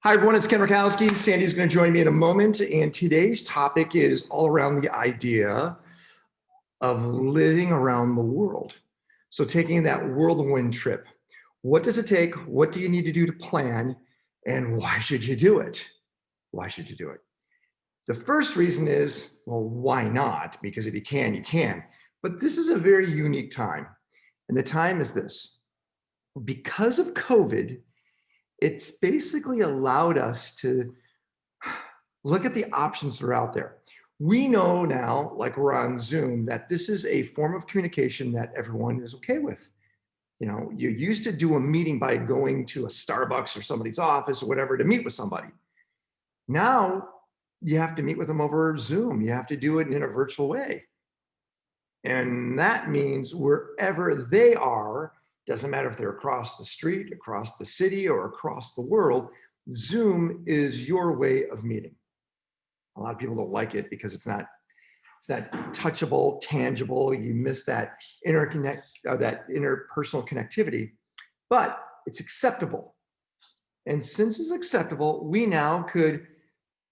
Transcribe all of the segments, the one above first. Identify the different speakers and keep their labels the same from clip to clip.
Speaker 1: Hi, everyone. It's Ken Rakowski. Sandy's going to join me in a moment. And today's topic is all around the idea of living around the world. So taking that whirlwind trip. What does it take? What do you need to do to plan? And why should you do it? Why should you do it? The first reason is, well, why not? Because if you can, you can. But this is a very unique time. And the time is this. Because of COVID, it's basically allowed us to look at the options that are out there. We know now, like we're on Zoom, that this is a form of communication that everyone is okay with. You know, you used to do a meeting by going to a Starbucks or somebody's office or whatever to meet with somebody. Now you have to meet with them over Zoom. You have to do it in a virtual way. And that means wherever they are, doesn't matter if they're across the street, across the city, or across the world, Zoom is your way of meeting. A lot of people don't like it because it's not touchable, tangible. You miss that that interpersonal connectivity, but it's acceptable. And since it's acceptable, we now could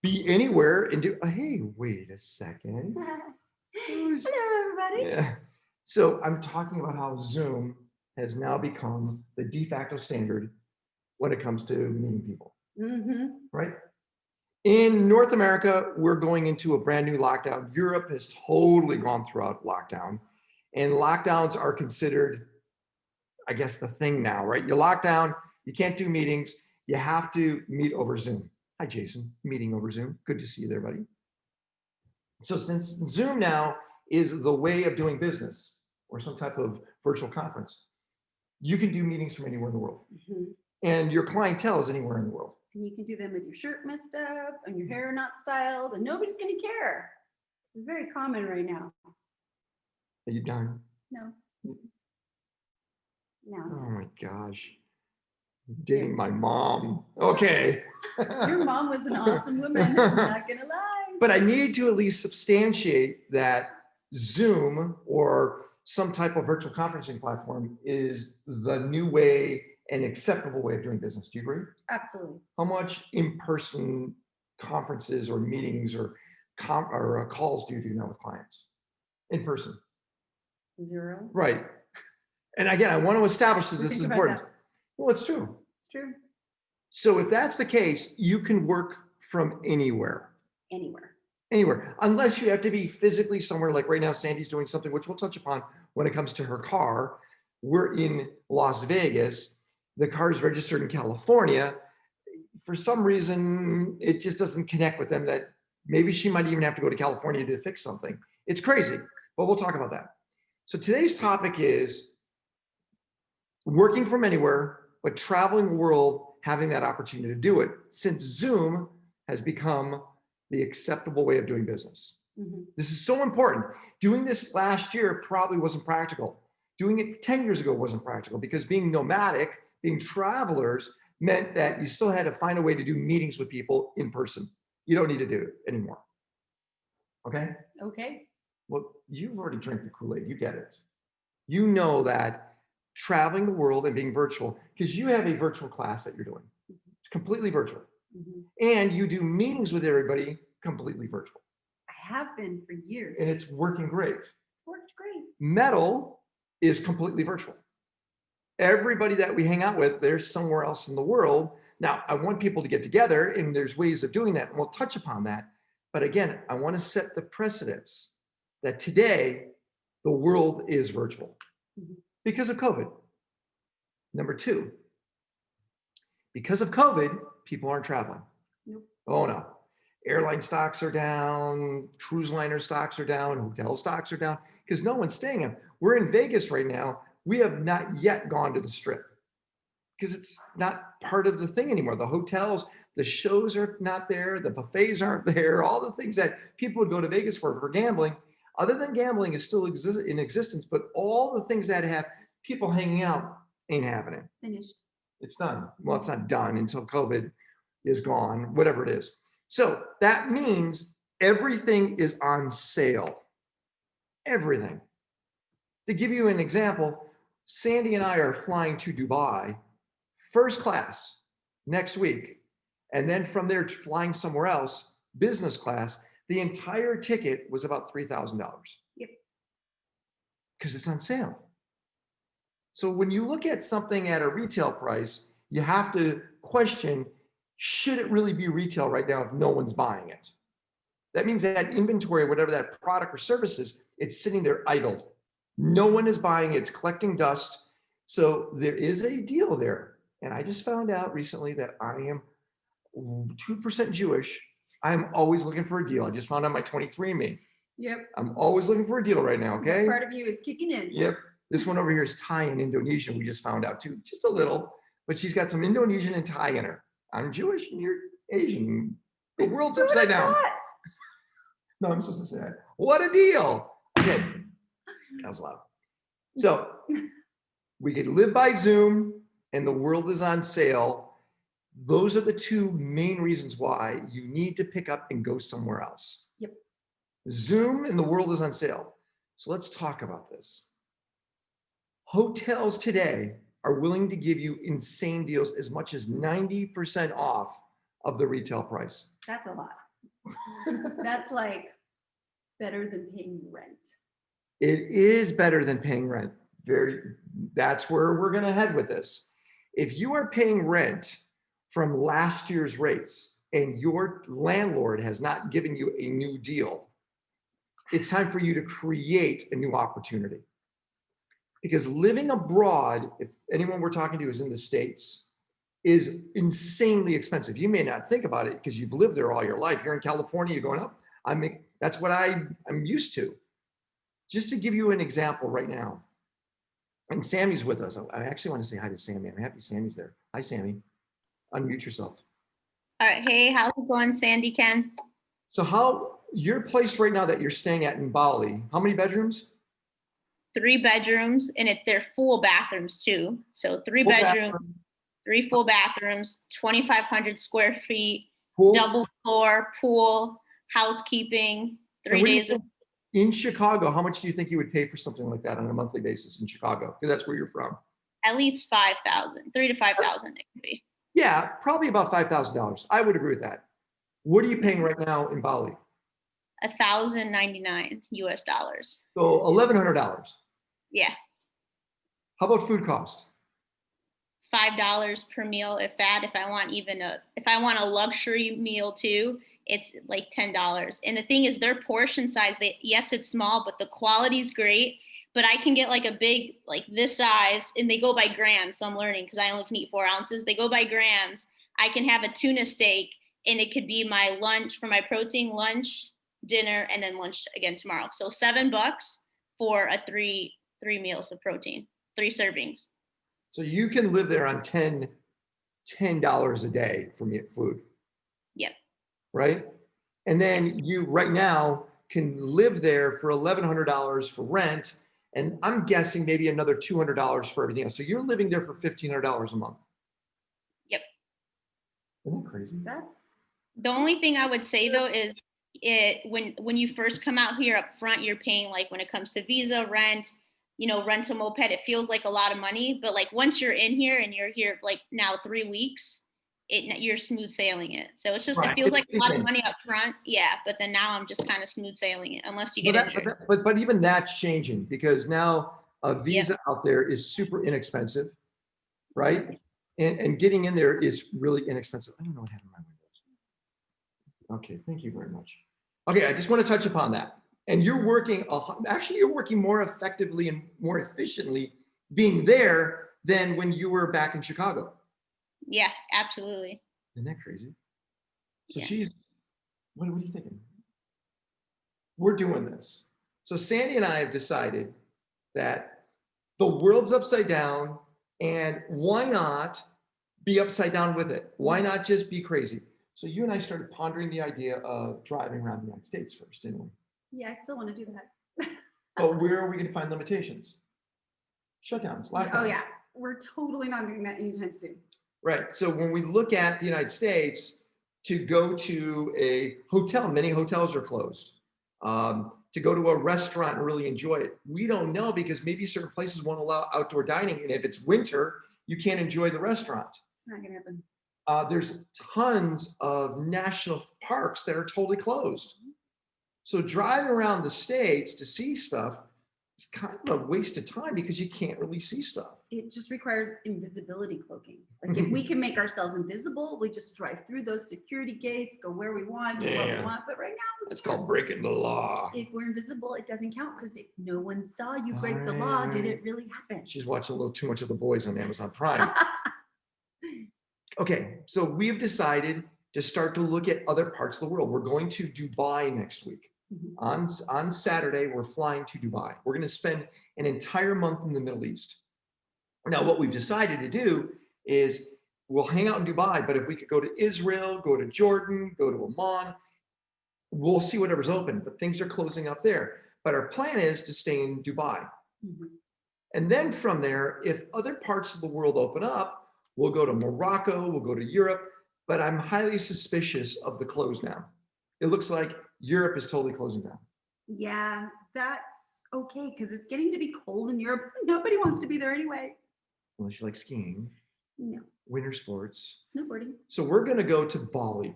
Speaker 1: be anywhere and do, hey, wait a second.
Speaker 2: Hello, everybody.
Speaker 1: Yeah. So I'm talking about how Zoom has now become the de facto standard when it comes to meeting people, right? In North America, we're going into a brand new lockdown. Europe has totally gone throughout lockdown, and lockdowns are considered, I guess, the thing now, right? You lock down, you can't do meetings, you have to meet over Zoom. Hi, Jason, meeting over Zoom. Good to see you there, buddy. So since Zoom now is the way of doing business or some type of virtual conference, you can do meetings from anywhere in the world. And your clientele is anywhere in the world.
Speaker 2: And you can do them with your shirt messed up and your hair not styled, and nobody's going to care. It's very common right now.
Speaker 1: Are you done?
Speaker 2: No.
Speaker 1: Oh my gosh. I'm dating my mom. Okay.
Speaker 2: Your mom was an awesome woman. I'm not going to lie.
Speaker 1: But I need to at least substantiate that Zoom or some type of virtual conferencing platform is the new way, an acceptable way of doing business. Do you agree?
Speaker 2: Absolutely.
Speaker 1: How much in-person conferences or meetings or calls do you do now with clients? In person?
Speaker 2: 0.
Speaker 1: Right. And again, I want to establish that this is important.
Speaker 2: That.
Speaker 1: Well, it's true.
Speaker 2: It's true.
Speaker 1: So if that's the case, you can work from anywhere. Anywhere, unless you have to be physically somewhere. Like right now, Sandy's doing something, which we'll touch upon when it comes to her car. We're in Las Vegas. The car is registered in California. For some reason, it just doesn't connect with them that maybe she might even have to go to California to fix something. It's crazy, but we'll talk about that. So today's topic is working from anywhere, but traveling the world, having that opportunity to do it, since Zoom has become the acceptable way of doing business. This is so important. Doing this last year probably wasn't practical. Doing it 10 years ago wasn't practical because being nomadic, being travelers, meant that you still had to find a way to do meetings with people in person. You don't need to do it anymore. Okay?
Speaker 2: Okay.
Speaker 1: Well, you've already drank the Kool-Aid. You get it. You know that traveling the world and being virtual, because you have a virtual class that you're doing. It's completely virtual. And you do meetings with everybody completely virtual.
Speaker 2: I have been for years.
Speaker 1: And it's working great.
Speaker 2: It's worked great.
Speaker 1: Metal is completely virtual. Everybody that we hang out with, they're somewhere else in the world. Now, I want people to get together, and there's ways of doing that, and we'll touch upon that. But again, I want to set the precedence that today, the world is virtual because of COVID. Number 2, because of COVID, people aren't traveling.
Speaker 2: Nope.
Speaker 1: Oh no. Airline stocks are down, cruise liner stocks are down, hotel stocks are down, because no one's staying in. We're in Vegas right now. We have not yet gone to the Strip because it's not part of the thing anymore. The hotels, the shows are not there, the buffets aren't there, all the things that people would go to Vegas for gambling, other than gambling, is still in existence, but all the things that have people hanging out ain't happening.
Speaker 2: Finished.
Speaker 1: It's done. Well, it's not done until COVID is gone, whatever it is. So that means everything is on sale. Everything. To give you an example, Sandy and I are flying to Dubai, first class, next week. And then from there, flying somewhere else, business class, the entire ticket was about $3,000.
Speaker 2: Yep.
Speaker 1: Because it's on sale. So when you look at something at a retail price, you have to question, should it really be retail right now if no one's buying it? That means that inventory, whatever that product or service is, it's sitting there idle. No one is buying it, it's collecting dust. So there is a deal there. And I just found out recently that I am 2% Jewish. I'm always looking for a deal. I just found out my 23andMe.
Speaker 2: Yep.
Speaker 1: I'm always looking for a deal right now, okay?
Speaker 2: What part of you is kicking in?
Speaker 1: Yep. This one over here is Thai and Indonesian. We just found out too, just a little, but she's got some Indonesian and Thai in her. I'm Jewish and you're Asian. The world's upside down. No, I'm supposed to say that. What a deal. Okay, that was loud. So we could live by Zoom and the world is on sale. Those are the two main reasons why you need to pick up and go somewhere else.
Speaker 2: Yep.
Speaker 1: Zoom and the world is on sale. So let's talk about this. Hotels today are willing to give you insane deals as much as 90% off of the retail price.
Speaker 2: That's a lot. That's like better than paying rent.
Speaker 1: It is better than paying rent. That's where we're going to head with this. If you are paying rent from last year's rates and your landlord has not given you a new deal, it's time for you to create a new opportunity. Because living abroad, if anyone we're talking to is in the States, is insanely expensive. You may not think about it because you've lived there all your life. You're in California, you're going up. I mean, that's what I'm used to. Just to give you an example right now, and Sammy's with us. I actually want to say hi to Sammy. I'm happy Sammy's there. Hi, Sammy. Unmute yourself.
Speaker 3: All right. Hey, how's it going, Sandy Ken?
Speaker 1: So how, your place right now that you're staying at in Bali, how many bedrooms?
Speaker 3: 3 bedrooms, and they're full bathrooms too. So 3
Speaker 1: Full
Speaker 3: bedrooms,
Speaker 1: bathroom.
Speaker 3: 3 full bathrooms, 2,500 square feet,
Speaker 1: Pool?
Speaker 3: double floor, pool, housekeeping,
Speaker 1: And
Speaker 3: 3
Speaker 1: what do you
Speaker 3: days.
Speaker 1: think- in Chicago, how much do you think you would pay for something like that on a monthly basis in Chicago? Because that's where you're from.
Speaker 3: At least 5,000, 3 to 5,000 it could be.
Speaker 1: Yeah, probably about $5,000. I would agree with that. What are you paying right now in Bali?
Speaker 3: $1,099 US dollars.
Speaker 1: So $1,100.
Speaker 3: Yeah,
Speaker 1: How about food cost?
Speaker 3: $5 per meal, if that. If I want a luxury meal too, it's like $10. And the thing is, their portion size, yes, it's small, but the quality's great. But I can get like a big, like this size, and they go by grams. So I'm learning because I only can eat 4 ounces. They go by grams. I can have a tuna steak, and it could be my lunch for my protein, lunch, dinner, and then lunch again tomorrow. So $7 for a three meals of protein, 3 servings.
Speaker 1: So you can live there on $10 a day for food.
Speaker 3: Yep.
Speaker 1: Right? And then you right now can live there for $1,100 for rent. And I'm guessing maybe another $200 for everything else. So you're living there for $1,500 a month.
Speaker 3: Yep.
Speaker 1: Isn't that crazy?
Speaker 2: That's
Speaker 3: The only thing I would say though is when you first come out here up front, you're paying, like when it comes to visa, rent, rent a moped, it feels like a lot of money. But like once you're in here and you're here like now 3 weeks, you're smooth sailing it. So it's just,
Speaker 1: Right.
Speaker 3: it feels like a lot of
Speaker 1: It's
Speaker 3: money up front. Yeah. But then now I'm just kind of smooth sailing it unless you get injured.
Speaker 1: But even that's changing because now a visa out there is super inexpensive, right? And getting in there is really inexpensive. I don't know what happened to my windows. Okay, thank you very much. Okay, I just want to touch upon that. And you're working, actually you're working more effectively and more efficiently being there than when you were back in Chicago.
Speaker 3: Yeah, absolutely.
Speaker 1: Isn't that crazy? So
Speaker 3: Yeah.
Speaker 1: what are you thinking? We're doing this. So Sandy and I have decided that the world's upside down, and why not be upside down with it? Why not just be crazy? So you and I started pondering the idea of driving around the United States first, didn't we?
Speaker 2: yeah, I still want to do that.
Speaker 1: But where are we going to find limitations? Shutdowns, lockdowns.
Speaker 2: Oh yeah, we're totally not doing that anytime soon.
Speaker 1: Right. So when we look at the United States, to go to a hotel, many hotels are closed. To go to a restaurant and really enjoy it, we don't know because maybe certain places won't allow outdoor dining. And if it's winter, you can't enjoy the restaurant.
Speaker 2: Not gonna happen.
Speaker 1: There's tons of national parks that are totally closed. So driving around the States to see stuff is kind of a waste of time because you can't really see stuff.
Speaker 2: It just requires invisibility cloaking. Like if we can make ourselves invisible, we just drive through those security gates, go where we want, do what we
Speaker 1: Yeah.
Speaker 2: want. But right now,
Speaker 1: That's called breaking the law.
Speaker 2: if we're invisible, it doesn't count because if no one saw you break the law, did it really happen?
Speaker 1: She's watching a little too much of The Boys on Amazon Prime. Okay, so we've decided to start to look at other parts of the world. We're going to Dubai next week.
Speaker 2: Mhm.
Speaker 1: On Saturday, we're flying to Dubai. We're going to spend an entire month in the Middle East. Now, what we've decided to do is we'll hang out in Dubai, but if we could go to Israel, go to Jordan, go to Oman, we'll see whatever's open, but things are closing up there. But our plan is to stay in Dubai.
Speaker 2: Mhm.
Speaker 1: And then from there, if other parts of the world open up, we'll go to Morocco, we'll go to Europe, but I'm highly suspicious of the close now. It looks like Europe is totally closing down.
Speaker 2: Yeah, that's okay because it's getting to be cold in Europe. Nobody wants to be there anyway.
Speaker 1: Unless you like skiing,
Speaker 2: No,
Speaker 1: winter sports.
Speaker 2: snowboarding.
Speaker 1: So we're going to go to Bali,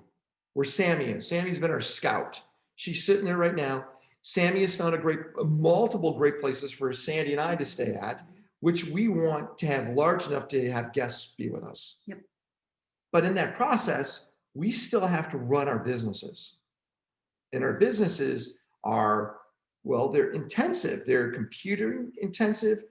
Speaker 1: where Sammy is. Sammy's been our scout. She's sitting there right now. Sammy has found multiple great places for Sandy and I to stay at, which we want to have large enough to have guests be with us.
Speaker 2: Yep.
Speaker 1: But in that process, we still have to run our businesses. And our businesses are, well, they're intensive. They're computer intensive.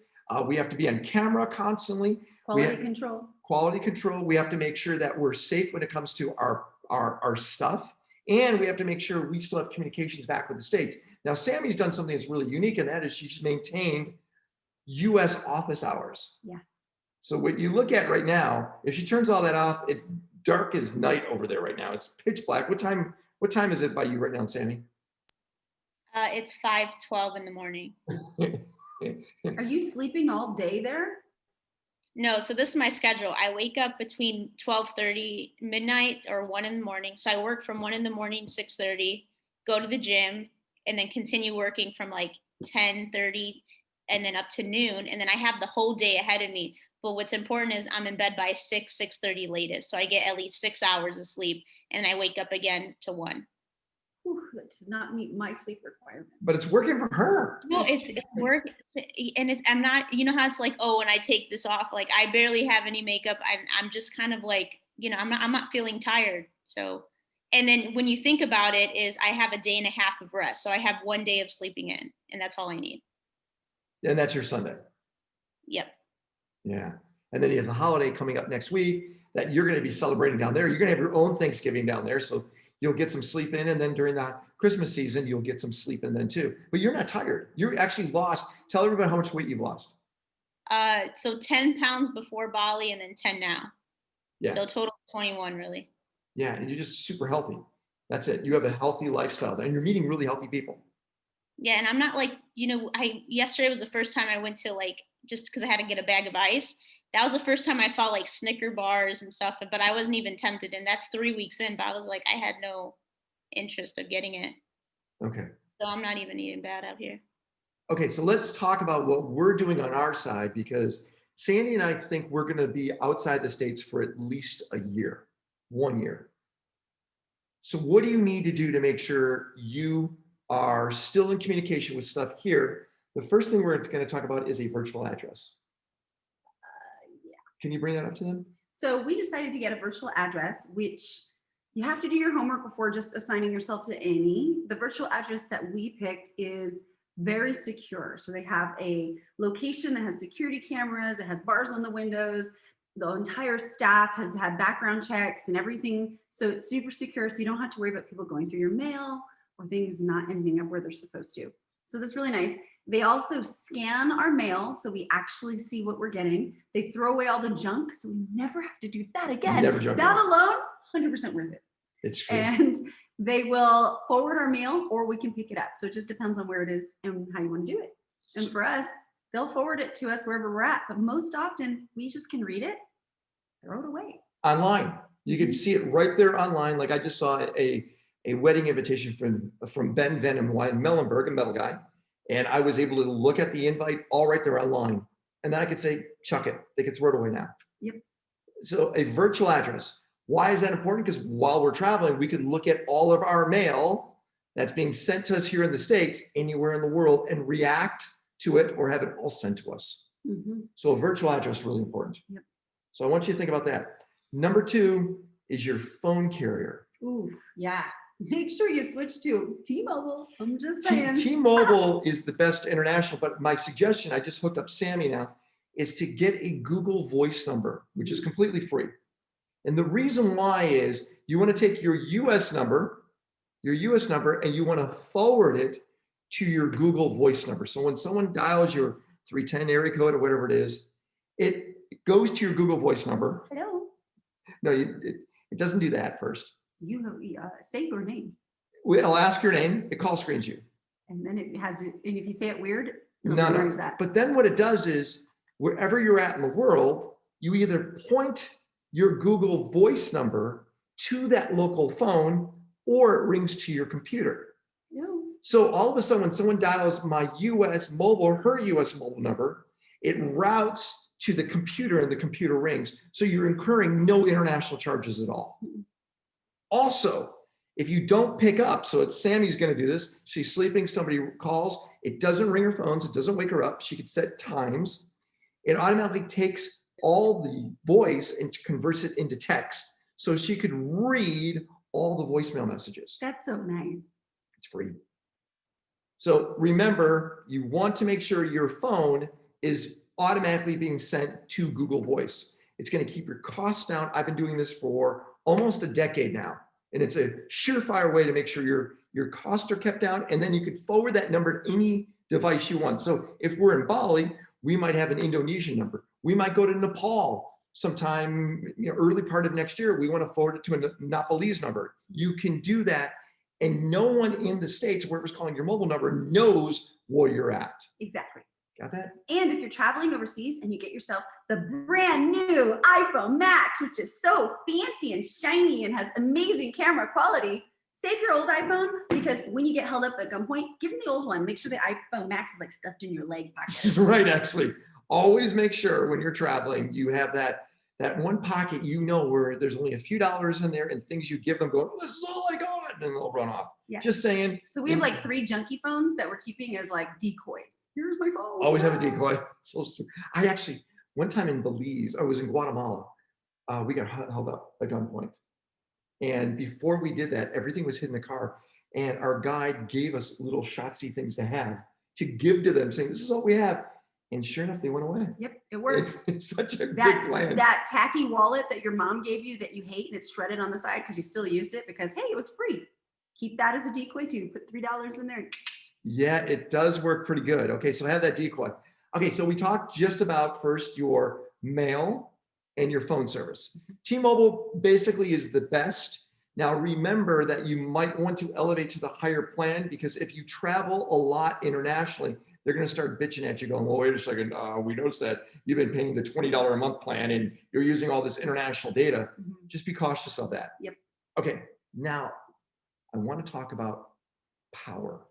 Speaker 1: We have to be on camera constantly.
Speaker 2: Quality control.
Speaker 1: Quality control. We have to make sure that we're safe when it comes to our stuff. And we have to make sure we still have communications back with the States. Now, Sammy's done something that's really unique, and that is she's maintained US office hours.
Speaker 2: Yeah.
Speaker 1: So what you look at right now, if she turns all that off, it's dark as night over there right now. It's pitch black. What time is it by you right now, Sammy?
Speaker 3: It's 5:12 in the morning.
Speaker 2: Are you sleeping all day there?
Speaker 3: No, so this is my schedule. I wake up between 12:30 midnight or 1 in the morning. So I work from 1 in the morning, 6:30, go to the gym, and then continue working from like 10:30 and then up to noon. And then I have the whole day ahead of me. But what's important is I'm in bed by 6:30 latest. So I get at least 6 hours of sleep and I wake up again to 1.
Speaker 2: Whew, that does not meet my sleep requirement.
Speaker 1: But it's working for her.
Speaker 3: No, it's work, and it's I'm not. You know how it's like, oh, when I take this off, like I barely have any makeup. I'm just kind of like, I'm not feeling tired. So, and then when you think about it, is I have a day and a half of rest, so I have 1 day of sleeping in, and that's all I need.
Speaker 1: And that's your Sunday.
Speaker 3: Yep.
Speaker 1: Yeah. And then you have the holiday coming up next week that you're going to be celebrating down there. You're going to have your own Thanksgiving down there. So you'll get some sleep in. And then during the Christmas season, you'll get some sleep in then too. But you're not tired. You're actually lost. Tell everybody how much weight you've lost.
Speaker 3: So 10 pounds before Bali and then 10 now.
Speaker 1: Yeah.
Speaker 3: So total 21 really.
Speaker 1: Yeah. And you're just super healthy. That's it. You have a healthy lifestyle and you're meeting really healthy people.
Speaker 3: Yeah. And I'm not like, yesterday was the first time I went to just because I had to get a bag of ice. That was the first time I saw like Snicker bars and stuff, but I wasn't even tempted. And that's 3 weeks in, but I was like, I had no interest of getting it.
Speaker 1: Okay.
Speaker 3: So I'm not even eating bad out here.
Speaker 1: Okay. So let's talk about what we're doing on our side, because Sandy and I think we're going to be outside the States for at least a year, 1 year. So what do you need to do to make sure you are still in communication with stuff here? The first thing we're going to talk about is a virtual address.
Speaker 2: Yeah.
Speaker 1: Can you bring that up to them?
Speaker 2: So we decided to get a virtual address, which you have to do your homework before just assigning yourself to any. The virtual address that we picked is very secure. So they have a location that has security cameras, it has bars on the windows. The entire staff has had background checks and everything. So it's super secure. So you don't have to worry about people going through your mail or things not ending up where they're supposed to. So that's really nice. They also scan our mail, so we actually see what we're getting. They throw away all the junk, so we never have to do that again.
Speaker 1: Never junk
Speaker 2: That
Speaker 1: out.
Speaker 2: alone, 100% worth it.
Speaker 1: It's true.
Speaker 2: And they will forward our mail or we can pick it up. So it just depends on where it is and how you want to do it. And for us, they'll forward it to us wherever we're at. But most often, we just can read it, throw it away.
Speaker 1: Online. You can see it right there online. Like I just saw a wedding invitation from Ben Venom, Mellenberg, a metal guy. And I was able to look at the invite all right there online. And then I could say, chuck it. They could throw it away now.
Speaker 2: Yep.
Speaker 1: So a virtual address. Why is that important? Because while we're traveling, we could look at all of our mail that's being sent to us here in the States, anywhere in the world, and react to it or have it all sent to us. So a virtual address is really important.
Speaker 2: Yep.
Speaker 1: So I want you to think about that. Number 2 is your phone carrier.
Speaker 2: Ooh, yeah. Make sure you switch to T-Mobile. I'm just saying.
Speaker 1: T-Mobile is the best international, but my suggestion, I just hooked up Sammy now, is to get a Google Voice number, which is completely free. And the reason why is you want to take your US number, and you want to forward it to your Google Voice number. So when someone dials your 310 area code or whatever it is, it goes to your Google Voice number.
Speaker 2: Hello.
Speaker 1: No, it doesn't do that first.
Speaker 2: You say your name.
Speaker 1: It'll ask your name, it call screens you.
Speaker 2: And then it has, and if you say it weird,
Speaker 1: No.
Speaker 2: that.
Speaker 1: But then what it does is, wherever you're at in the world, you either point your Google Voice number to that local phone, or it rings to your computer.
Speaker 2: No.
Speaker 1: So all of a sudden, when someone dials my US mobile or her US mobile number, it routes to the computer and the computer rings. So you're incurring no international charges at all. Also, if you don't pick up, so it's Sammy's going to do this. She's sleeping, somebody calls, it doesn't ring her phones, it doesn't wake her up. She could set times. It automatically takes all the voice and converts it into text. So she could read all the voicemail messages.
Speaker 2: That's so nice.
Speaker 1: It's free. So remember, you want to make sure your phone is automatically being sent to Google Voice. It's going to keep your costs down. I've been doing this for almost a decade now, and it's a surefire way to make sure your costs are kept down, and then you could forward that number to any device you want. So if we're in Bali, we might have an Indonesian number. We might go to Nepal sometime, early part of next year. We want to forward it to a Nepalese number. You can do that, and no one in the States, whoever's calling your mobile number, knows where you're at.
Speaker 2: Exactly.
Speaker 1: Got that?
Speaker 2: And if you're traveling overseas and you get yourself the brand new iPhone Max, which is so fancy and shiny and has amazing camera quality, save your old iPhone, because when you get held up at gunpoint, give them the old one. Make sure the iPhone Max is like stuffed in your leg pocket.
Speaker 1: Right, actually. Always make sure when you're traveling, you have that one pocket, where there's only a few dollars in there, and things you give them going, oh, this is all I got, and then they'll run off.
Speaker 2: Yeah.
Speaker 1: Just saying.
Speaker 2: So we have like 3 junky phones that we're keeping as like decoys. Here's my phone.
Speaker 1: Always have a decoy. So I actually, one time in Belize, I was in Guatemala, we got held up at gunpoint. And before we did that, everything was hid in the car. And our guide gave us little shotsy things to have, to give to them, saying, this is all we have. And sure enough, they went away.
Speaker 2: Yep, it works.
Speaker 1: It's such a good plan.
Speaker 2: That tacky wallet that your mom gave you that you hate and it's shredded on the side because you still used it because, hey, it was free. Keep that as a decoy too. Put $3 in there.
Speaker 1: Yeah, it does work pretty good. Okay, so have that decoy. Okay, so we talked just about first your mail and your phone service. T-Mobile basically is the best. Now remember that you might want to elevate to the higher plan, because if you travel a lot internationally, they're going to start bitching at you going, well, wait a second, we noticed that you've been paying the $20 a month plan and you're using all this international data. Just be cautious of that.
Speaker 2: Yep.
Speaker 1: Okay, now I want to talk about power.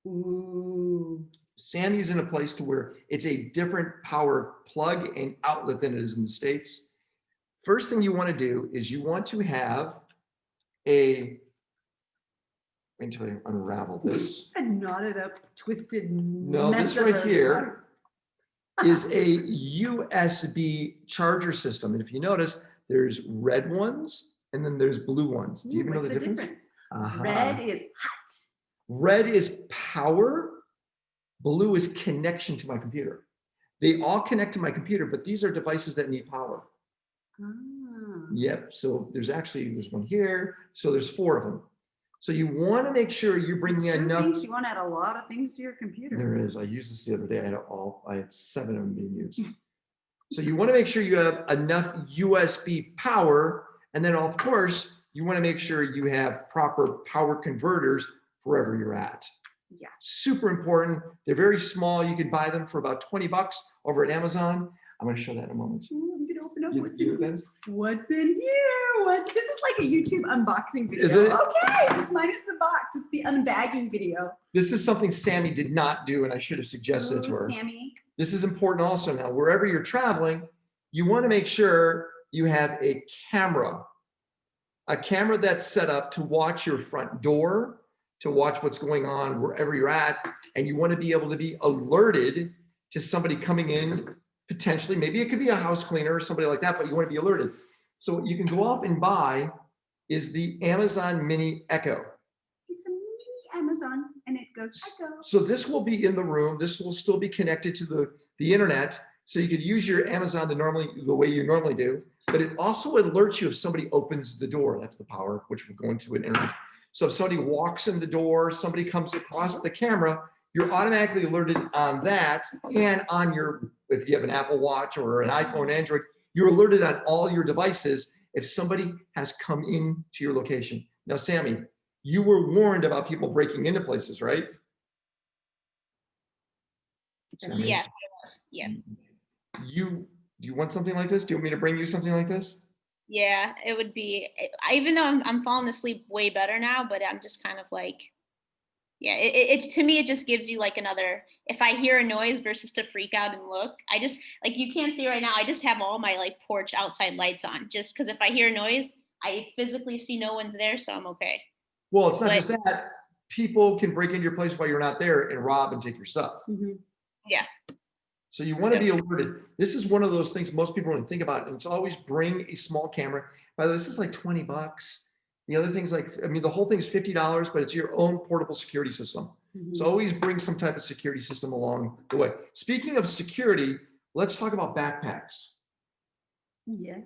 Speaker 2: Ooh.
Speaker 1: Sammy's in a place to where it's a different power plug and outlet than it is in the States. First thing you want to do is you want to have until I unravel this.
Speaker 2: A knotted up, twisted
Speaker 1: No,
Speaker 2: mess
Speaker 1: this
Speaker 2: of
Speaker 1: right
Speaker 2: a
Speaker 1: here is a USB charger system. And if you notice, there's red ones and then there's blue ones. Do you even know the difference?
Speaker 2: Red is hot.
Speaker 1: Red is power. Blue is connection to my computer. They all connect to my computer, but these are devices that need power. Yep. So there's one here. So there's 4 of them. So you want to make sure you're bringing enough.
Speaker 2: Thinks you want to add a lot of things to your computer.
Speaker 1: There is. I used this the other day. I had 7 of them being used. So you want to make sure you have enough USB power, and then of course you want to make sure you have proper power converters wherever you're at.
Speaker 2: Yeah. Super
Speaker 1: important. They're very small. You can buy them for about $20 over at Amazon. I'm going to show that in a moment.
Speaker 2: Ooh, I'm going to open up
Speaker 1: What's in
Speaker 2: here. This is like a YouTube unboxing video.
Speaker 1: Is it?
Speaker 2: Okay, just minus the box. It's the unbagging video.
Speaker 1: This is something Sammy did not do, and I should have suggested it to her.
Speaker 2: Sammy.
Speaker 1: This is important also. Now, wherever you're traveling, you want to make sure you have a camera a camera that's set up to watch your front door, to watch what's going on wherever you're at, and you want to be able to be alerted to somebody coming in, potentially, maybe it could be a house cleaner or somebody like that, but you want to be alerted. So what you can go off and buy is the Amazon Mini Echo.
Speaker 2: It's a mini Amazon and it goes Echo.
Speaker 1: So this will be in the room. This will still be connected to the internet. So you could use your Amazon the way you normally do, but it also alerts you if somebody opens the door. That's the power, which will go into an internet. So if somebody walks in the door, somebody comes across the camera, you're automatically alerted on that, and on your, if you have an Apple Watch or an iPhone, Android, you're alerted on all your devices if somebody has come into your location. Now, Sammy, you were warned about people breaking into places, right? Sammy?
Speaker 3: Yes, I was. Yeah.
Speaker 1: Do you want something like this? Do you want me to bring you something like this?
Speaker 3: Yeah, it would be, even though I'm falling asleep way better now, but I'm just kind of like, yeah, it's to me, it just gives you like another, if I hear a noise versus to freak out and look, I just, like, you can't see right now, I just have all my like porch outside lights on, just because if I hear a noise, I physically see no one's there, so I'm okay.
Speaker 1: Well, it's not
Speaker 3: But-
Speaker 1: just that. People can break into your place while you're not there and rob and take your stuff.
Speaker 3: Yeah.
Speaker 1: So you want to be alerted. This is one of those things most people don't think about. And it's always bring a small camera. By the way, this is like 20 bucks. The other thing's like, I mean, the whole thing's $50, but it's your own portable security system. So always bring some type of security system along the way. Speaking of security, let's talk about backpacks.
Speaker 2: Yes.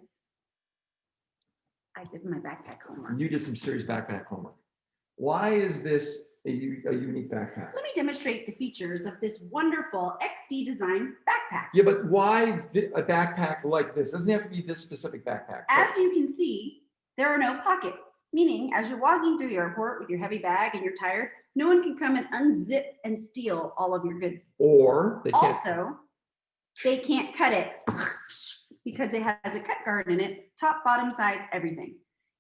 Speaker 2: I did my backpack homework.
Speaker 1: You did some serious backpack homework. Why is this a unique backpack?
Speaker 2: Let me demonstrate the features of this wonderful XD design backpack.
Speaker 1: Yeah, but why a backpack like this? It doesn't have to be this specific backpack.
Speaker 2: As you can see, there are no pockets, meaning as you're walking through the airport with your heavy bag and you're tired, no one can come and unzip and steal all of your goods.
Speaker 1: Or they can't.
Speaker 2: Also, they can't cut it because it has a cut guard in it, top, bottom, sides, everything.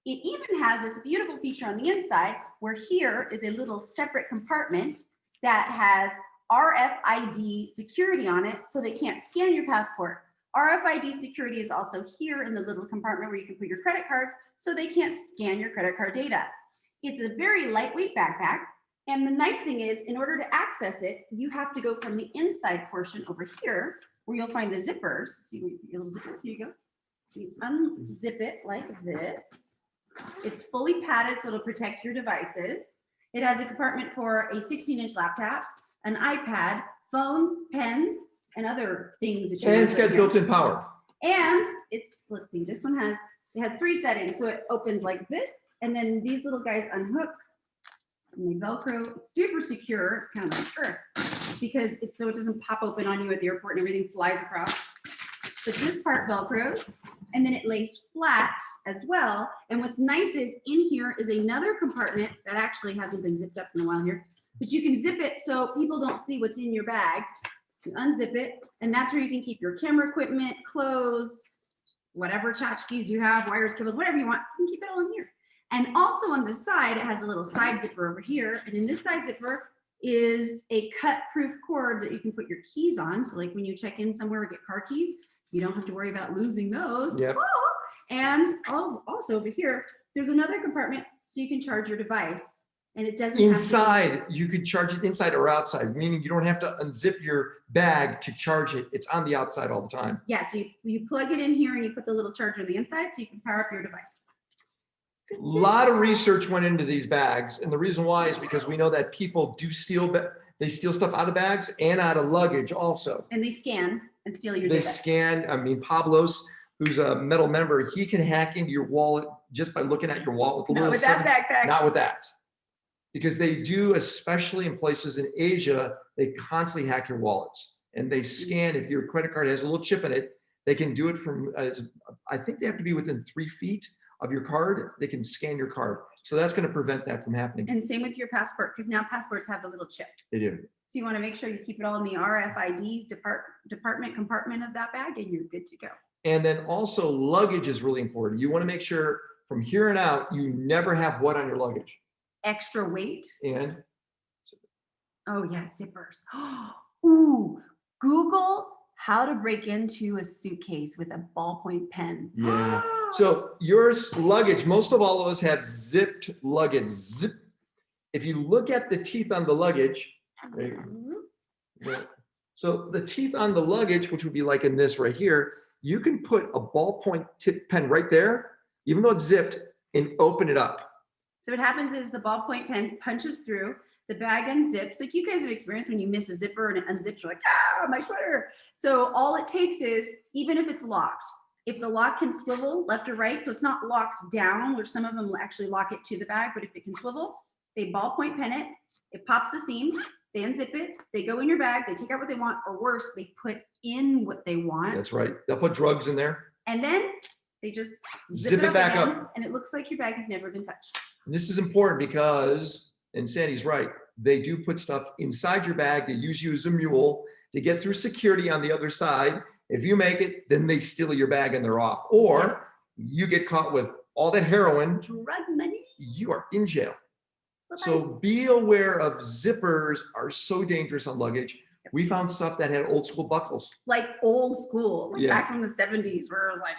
Speaker 2: It even has this beautiful feature on the inside where here is a little separate compartment that has RFID security on it so they can't scan your passport. RFID security is also here in the little compartment where you can put your credit cards so they can't scan your credit card data. It's a very lightweight backpack. And the nice thing is, in order to access it, you have to go from the inside portion over here where you'll find the zippers. See your little zippers, here you go. You unzip it like this. It's fully padded, so it'll protect your devices. It has a compartment for a 16-inch laptop, an iPad, phones, pens, and other things that you
Speaker 1: And
Speaker 2: want
Speaker 1: it's
Speaker 2: to put
Speaker 1: got
Speaker 2: here.
Speaker 1: built-in power.
Speaker 2: And it's, let's see, this one has, it has 3 settings. So it opens like this, and then these little guys unhook and they Velcro. It's super secure. It's kind of like, because it's so it doesn't pop open on you at the airport and everything flies across. But this part Velcros, and then it lays flat as well. And what's nice is in here is another compartment that actually hasn't been zipped up in a while here, but you can zip it so people don't see what's in your bag. You unzip it, and that's where you can keep your camera equipment, clothes, whatever tchotchkes you have, wires, cables, whatever you want, you can keep it all in here. And also on the side, it has a little side zipper over here. And in this side zipper is a cut-proof cord that you can put your keys on. So like when you check in somewhere or get car keys, you don't have to worry about losing those.
Speaker 1: Yep.
Speaker 2: Oh, and also over here, there's another compartment so you can charge your device. And it doesn't
Speaker 1: Inside, you could charge it inside or outside, meaning you don't have to unzip your bag to charge it. It's on the outside all the time.
Speaker 2: Yeah, so you plug it in here and you put the little charger on the inside so you can power up your device.
Speaker 1: A lot of research went into these bags, and the reason why is because we know that people do steal stuff out of bags and out of luggage also.
Speaker 2: And they scan and steal your
Speaker 1: They
Speaker 2: data.
Speaker 1: scan. I mean, Pablo's, who's a metal member, he can hack into your wallet just by looking at your wallet with a
Speaker 2: Not
Speaker 1: little
Speaker 2: with that backpack.
Speaker 1: Not with that. Because they do, especially in places in Asia, they constantly hack your wallets. And they scan, if your credit card has a little chip in it, they can do it from, I think they have to be within 3 feet of your card. They can scan your card. So that's going to prevent that from happening.
Speaker 2: And same with your passport, because now passports have the little chip.
Speaker 1: They do.
Speaker 2: So you want to make sure you keep it all in the RFID department compartment of that bag and you're good to go.
Speaker 1: And then also luggage is really important. You want to make sure from here on out, you never have what on your luggage?
Speaker 2: Extra weight.
Speaker 1: And
Speaker 2: Oh yeah, zippers. Ooh, Google how to break into a suitcase with a ballpoint pen.
Speaker 1: yeah, So yours luggage, most of all of us have zipped luggage. Zip. If you look at the teeth on the luggage, right, yeah. So the teeth on the luggage, which would be like in this right here, you can put a ballpoint tip pen right there, even though it's zipped, and open it up.
Speaker 2: So what happens is the ballpoint pen punches through, the bag unzips. Like you guys have experienced when you miss a zipper and it unzips, you're like, ah, my sweater. So all it takes is, even if it's locked, if the lock can swivel left or right, so it's not locked down, which some of them will actually lock it to the bag, but if it can swivel, they ballpoint pen it, it pops the seam, they unzip it, they go in your bag, they take out what they want, or worse, they put in what they want.
Speaker 1: That's right. They'll put drugs in there.
Speaker 2: And then they just
Speaker 1: Zip it back
Speaker 2: again,
Speaker 1: up.
Speaker 2: and it looks like your bag has never been touched.
Speaker 1: This is important because, and Sandy's right, they do put stuff inside your bag. They use you as a mule to get through security on the other side. If you make it, then they steal your bag and they're off. Or you get caught with all that heroin,
Speaker 2: Drug money.
Speaker 1: you are in jail.
Speaker 2: Bye-bye.
Speaker 1: So be aware of zippers are so dangerous on luggage. We found stuff that had old school buckles.
Speaker 2: Like old school, like
Speaker 1: Yeah.
Speaker 2: back from the 70s, where it was like,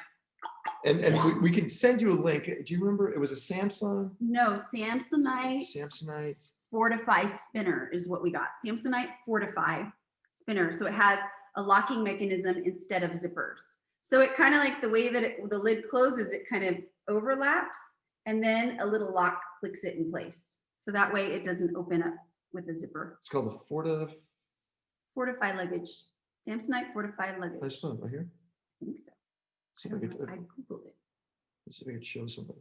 Speaker 1: And we can send you a link. Do you remember? It was a Samsung?
Speaker 2: no, Samsonite Fortify spinner is what we got. Samsonite Fortify spinner. So it has a locking mechanism instead of zippers. So it kind of like the way that the lid closes, it kind of overlaps, and then a little lock clicks it in place. So that way it doesn't open up with a zipper.
Speaker 1: It's called the
Speaker 2: Fortify luggage. Samsonite Fortify luggage.
Speaker 1: I spell it right here.
Speaker 2: I think so.
Speaker 1: See
Speaker 2: I
Speaker 1: if I
Speaker 2: don't
Speaker 1: could,
Speaker 2: know. I Googled it.
Speaker 1: see if I could show somebody.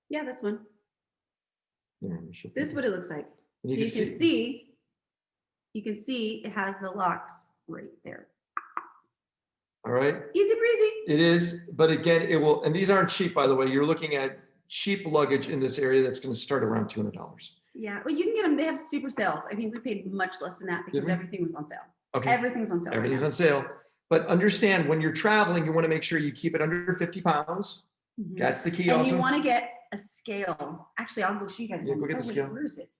Speaker 2: Yeah, that's one.
Speaker 1: There, let me show
Speaker 2: This is
Speaker 1: people.
Speaker 2: what it looks like.
Speaker 1: And
Speaker 2: So you can see it has the locks right there.
Speaker 1: All right.
Speaker 2: Easy breezy.
Speaker 1: It is, but again, it will, and these aren't cheap, by the way. You're looking at cheap luggage in this area that's going to start around $200.
Speaker 2: Yeah, well, you can get them. They have super sales. I think we paid much less than that because
Speaker 1: we?
Speaker 2: everything was on sale.
Speaker 1: Okay.
Speaker 2: Everything's on sale. right
Speaker 1: Everything's
Speaker 2: now.
Speaker 1: on sale. But understand when you're traveling, you want to make sure you keep it under 50 pounds.
Speaker 2: Mhm.
Speaker 1: That's the key
Speaker 2: And
Speaker 1: also.
Speaker 2: you want to get a scale. Actually, I'll go show you guys.
Speaker 1: Yeah,
Speaker 2: one.
Speaker 1: go get the
Speaker 2: wait,
Speaker 1: scale.
Speaker 2: Where is it?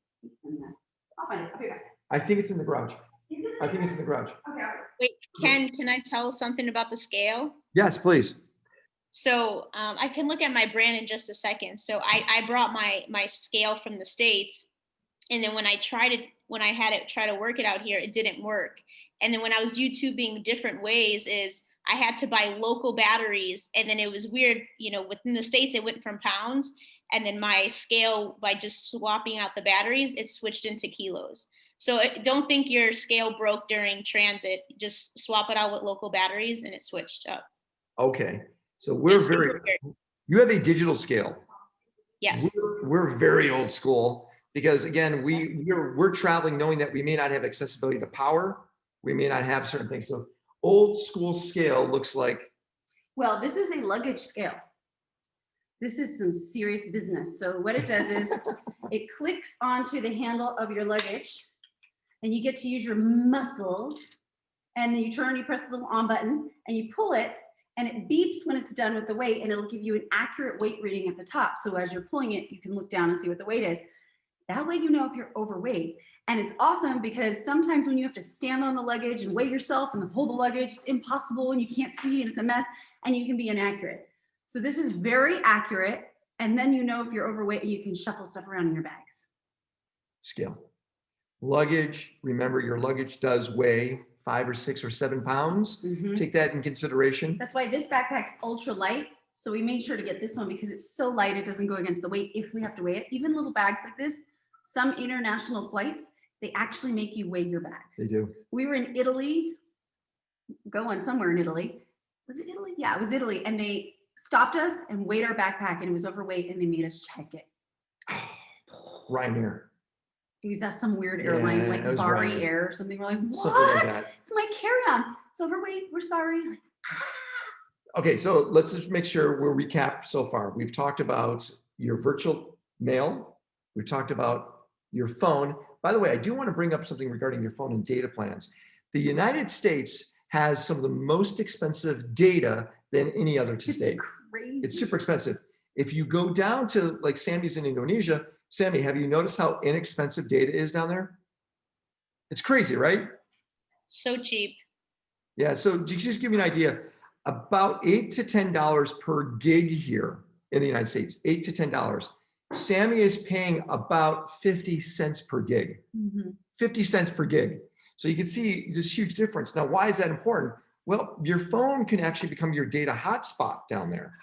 Speaker 2: I'll find it. I'll be back.
Speaker 1: I think it's in the garage.
Speaker 2: Is it?
Speaker 1: I think it's in the garage.
Speaker 2: Okay.
Speaker 3: Wait, Ken, can I tell something about the scale?
Speaker 1: Yes, please.
Speaker 3: So I can look at my brand in just a second. So I brought my scale from the States, and then when I had it try to work it out here, it didn't work. And then when I was YouTubing different ways, is I had to buy local batteries, and then it was weird, within the States it went from pounds, and then my scale, by just swapping out the batteries, it switched into kilos. So don't think your scale broke during transit. Just swap it out with local batteries and it switched up.
Speaker 1: Okay. So we're
Speaker 3: Just super weird.
Speaker 1: you have a digital scale.
Speaker 3: Yes.
Speaker 1: We're very old school because again, we're traveling knowing that we may not have accessibility to power. We may not have certain things. So old school scale looks like.
Speaker 2: Well, this is a luggage scale. This is some serious business. So what it does is it clicks onto the handle of your luggage, and you get to use your muscles, and then you press the little on button and you pull it, and it beeps when it's done with the weight, and it'll give you an accurate weight reading at the top. So as you're pulling it, you can look down and see what the weight is. That way you know if you're overweight. And it's awesome because sometimes when you have to stand on the luggage and weigh yourself and hold the luggage, it's impossible and you can't see and it's a mess and you can be inaccurate. So this is very accurate. And then you know if you're overweight and you can shuffle stuff around in your bags.
Speaker 1: Scale. Luggage, remember your luggage does weigh 5 or 6 or 7 pounds.
Speaker 2: Mhm.
Speaker 1: Take that in consideration.
Speaker 2: That's why this backpack's ultra light. So we made sure to get this one because it's so light, it doesn't go against the weight if we have to weigh it. Even little bags like this, some international flights, they actually make you weigh your bag.
Speaker 1: They do.
Speaker 2: We were in Italy, going somewhere in Italy. Was it Italy? Yeah, it was Italy. And they stopped us and weighed our backpack and it was overweight and they made us check it.
Speaker 1: Ryanair.
Speaker 2: It was some weird airline,
Speaker 1: Yeah,
Speaker 2: like
Speaker 1: it was
Speaker 2: Bari
Speaker 1: Ryanair.
Speaker 2: Air or something. We're like, what?
Speaker 1: Something like that.
Speaker 2: It's my carry-on. It's overweight. We're sorry. Like,
Speaker 1: Okay, so let's just make sure we're recapped so far. We've talked about your virtual mail. We've talked about your phone. By the way, I do want to bring up something regarding your phone and data plans. The United States has some of the most expensive data than any other to date.
Speaker 2: It's crazy.
Speaker 1: It's super expensive. If you go down to like Sammy's in Indonesia, Sammy, have you noticed how inexpensive data is down there? It's crazy, right?
Speaker 3: So cheap.
Speaker 1: Yeah, so just give me an idea. about $8 to $10 per gig here in the United States, $8 to $10. Sammy is paying about 50 cents per gig, 50 cents per gig. So you can see this huge difference. Now, why is that important? Well, your phone can actually become your data hotspot down there.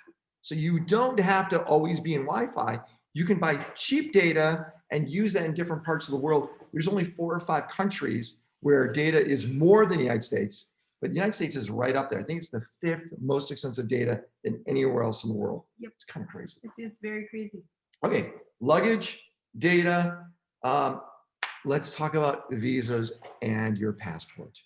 Speaker 1: So you don't have to always be in Wi-Fi. You can buy cheap data and use that in different parts of the world. There's only 4 or 5 countries where data is more than the United States, but the United States is right up there. I think it's the 5th most expensive data than anywhere else in the world.
Speaker 2: Yep.
Speaker 1: It's kind of crazy.
Speaker 2: It's very crazy.
Speaker 1: Okay, luggage, data. Let's talk about visas and your passport.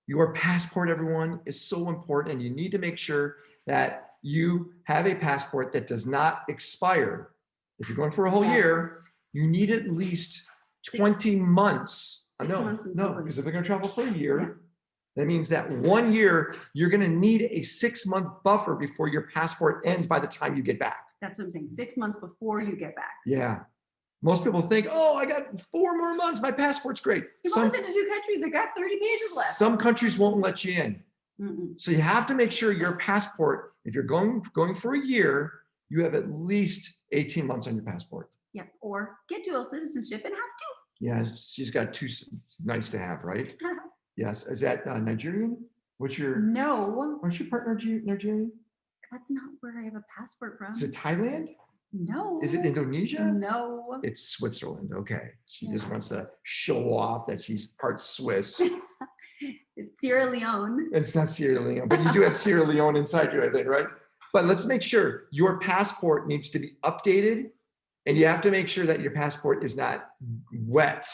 Speaker 1: Your passport, everyone, is so important, and you need to make sure that you have a passport that does not expire. If you're going for a whole year, you need at least 20 months. No, because if they're going to travel for a year, that means that 1 year, you're going to need a 6-month buffer before your passport ends by the time you get back.
Speaker 2: That's what I'm saying. 6 months before you get back.
Speaker 1: Yeah. Most people think, oh, I got 4 more months. My passport's great.
Speaker 2: You've only been to 2 countries that got 30 pages left.
Speaker 1: Some countries won't let you in. So you have to make sure your passport, if you're going for a year, you have at least 18 months on your passport.
Speaker 2: Yeah, or get dual citizenship and have 2.
Speaker 1: Yeah, she's got 2. Nice to have, right? Yes. Is that Nigerian? What's your?
Speaker 2: No.
Speaker 1: What's your partner Nigerian?
Speaker 2: That's not where I have a passport from.
Speaker 1: Is it Thailand?
Speaker 2: No.
Speaker 1: Is it Indonesia?
Speaker 2: No.
Speaker 1: It's Switzerland. Okay. She just wants to show off that she's part Swiss.
Speaker 2: It's Sierra Leone.
Speaker 1: It's not Sierra Leone, but you do have Sierra Leone inside you, I think, right? But let's make sure your passport needs to be updated, and you have to make sure that your passport is not wet.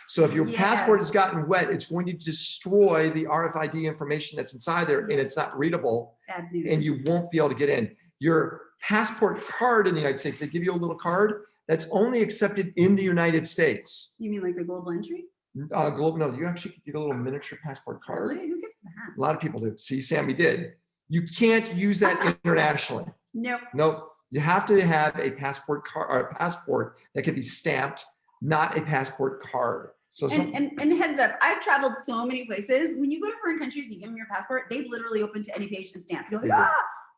Speaker 1: So if your passport has gotten wet, it's going to destroy the RFID information that's inside there, and it's not readable.
Speaker 2: Bad news.
Speaker 1: And you won't be able to get in. Your passport card in the United States, they give you a little card that's only accepted in the United States.
Speaker 2: You mean like the global entry?
Speaker 1: Global, no, you actually get a little miniature passport card.
Speaker 2: Really? Who gets that?
Speaker 1: A lot of people do. See, Sammy did. You can't use that internationally.
Speaker 2: Nope.
Speaker 1: Nope. You have to have a passport card or a passport that can be stamped, not a passport card. So
Speaker 2: and heads up, I've traveled so many places. When you go to foreign countries, you give them your passport, they literally open to any page and stamp. You're like,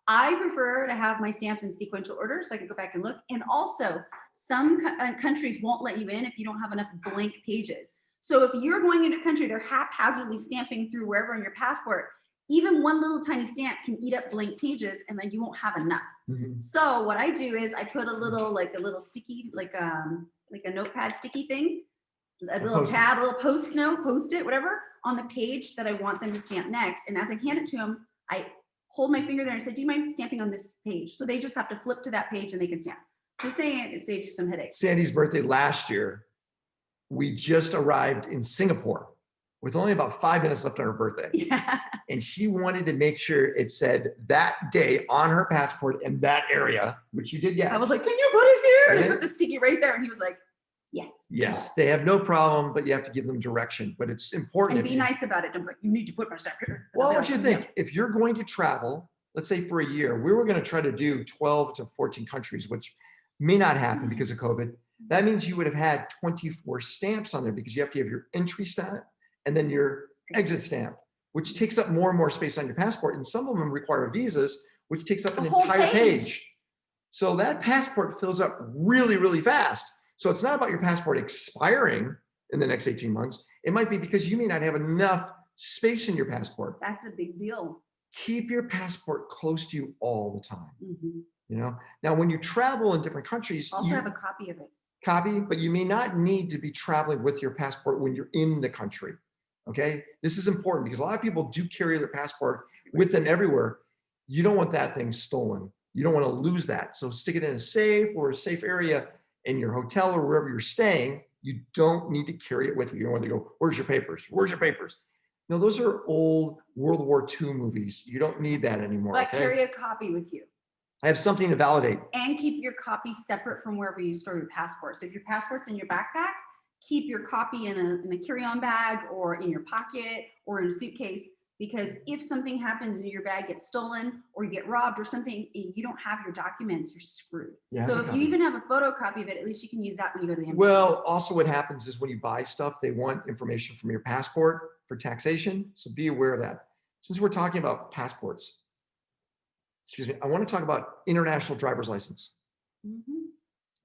Speaker 2: I prefer to have my stamp in sequential order so I can go back and look. And also, some countries won't let you in if you don't have enough blank pages. So if you're going into a country, they're haphazardly stamping through wherever on your passport. Even one little tiny stamp can eat up blank pages, and then you won't have enough. So what I do is I put a little sticky, like a notepad sticky thing, a little tab, a little post-it, whatever, on the page that I want them to stamp next. And as I hand it to them, I hold my finger there and say, do you mind stamping on this page? So they just have to flip to that page and they can stamp. Just saying, it saves you some headaches.
Speaker 1: Sandy's birthday last year, we just arrived in Singapore with only about 5 minutes left on her birthday.
Speaker 2: Yeah.
Speaker 1: And she wanted to make sure it said that day on her passport in that area, which you did get.
Speaker 2: I was like, can you put it here? And I put the sticky right there. And he was like, yes.
Speaker 1: Yes, they have no problem, but you have to give them direction. But it's important.
Speaker 2: And be nice about it. Don't be like, you need to put my stamp here.
Speaker 1: Well, I want you to think, if you're going to travel, let's say for a year, we were going to try to do 12 to 14 countries, which may not happen because of COVID. That means you would have had 24 stamps on there because you have to have your entry stamp and then your exit stamp, which takes up more and more space on your passport. And some of them require visas, which takes up an entire page. So that passport fills up really, really fast. So it's not about your passport expiring in the next 18 months. It might be because you may not have enough space in your passport.
Speaker 2: That's a big deal.
Speaker 1: Keep your passport close to you all the time. You know, now when you travel in different countries,
Speaker 2: Also have a copy of it.
Speaker 1: But you may not need to be traveling with your passport when you're in the country. Okay, this is important because a lot of people do carry their passport with them everywhere. You don't want that thing stolen. You don't want to lose that. So stick it in a safe area in your hotel or wherever you're staying. You don't need to carry it with you. You don't want to go, where's your papers? Where's your papers? No, those are old World War II movies. You don't need that anymore.
Speaker 2: But carry a copy with you.
Speaker 1: I have something to validate.
Speaker 2: And keep your copy separate from wherever you store your passport. So if your passport's in your backpack, keep your copy in a carry-on bag or in your pocket or in a suitcase, because if something happens and your bag gets stolen or you get robbed or something, you don't have your documents, you're screwed. So if you even have a photocopy of it, at least you can use that when you go to the embassy.
Speaker 1: Well, also what happens is when you buy stuff, they want information from your passport for taxation. So be aware of that. since we're talking about passports, excuse me, I want to talk about international driver's license.
Speaker 2: Mhm.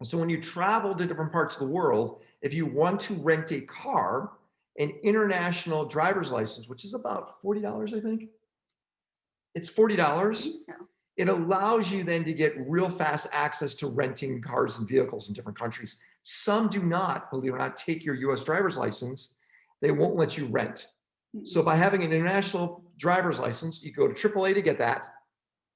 Speaker 1: So when you travel to different parts of the world, if you want to rent a car, an international driver's license, which is about $40, I think. It's
Speaker 2: I
Speaker 1: $40.
Speaker 2: think so.
Speaker 1: It allows you then to get real fast access to renting cars and vehicles in different countries. Some do not, believe it or not, take your US driver's license. They won't let you rent. So by having an international driver's license, you go to AAA to get that.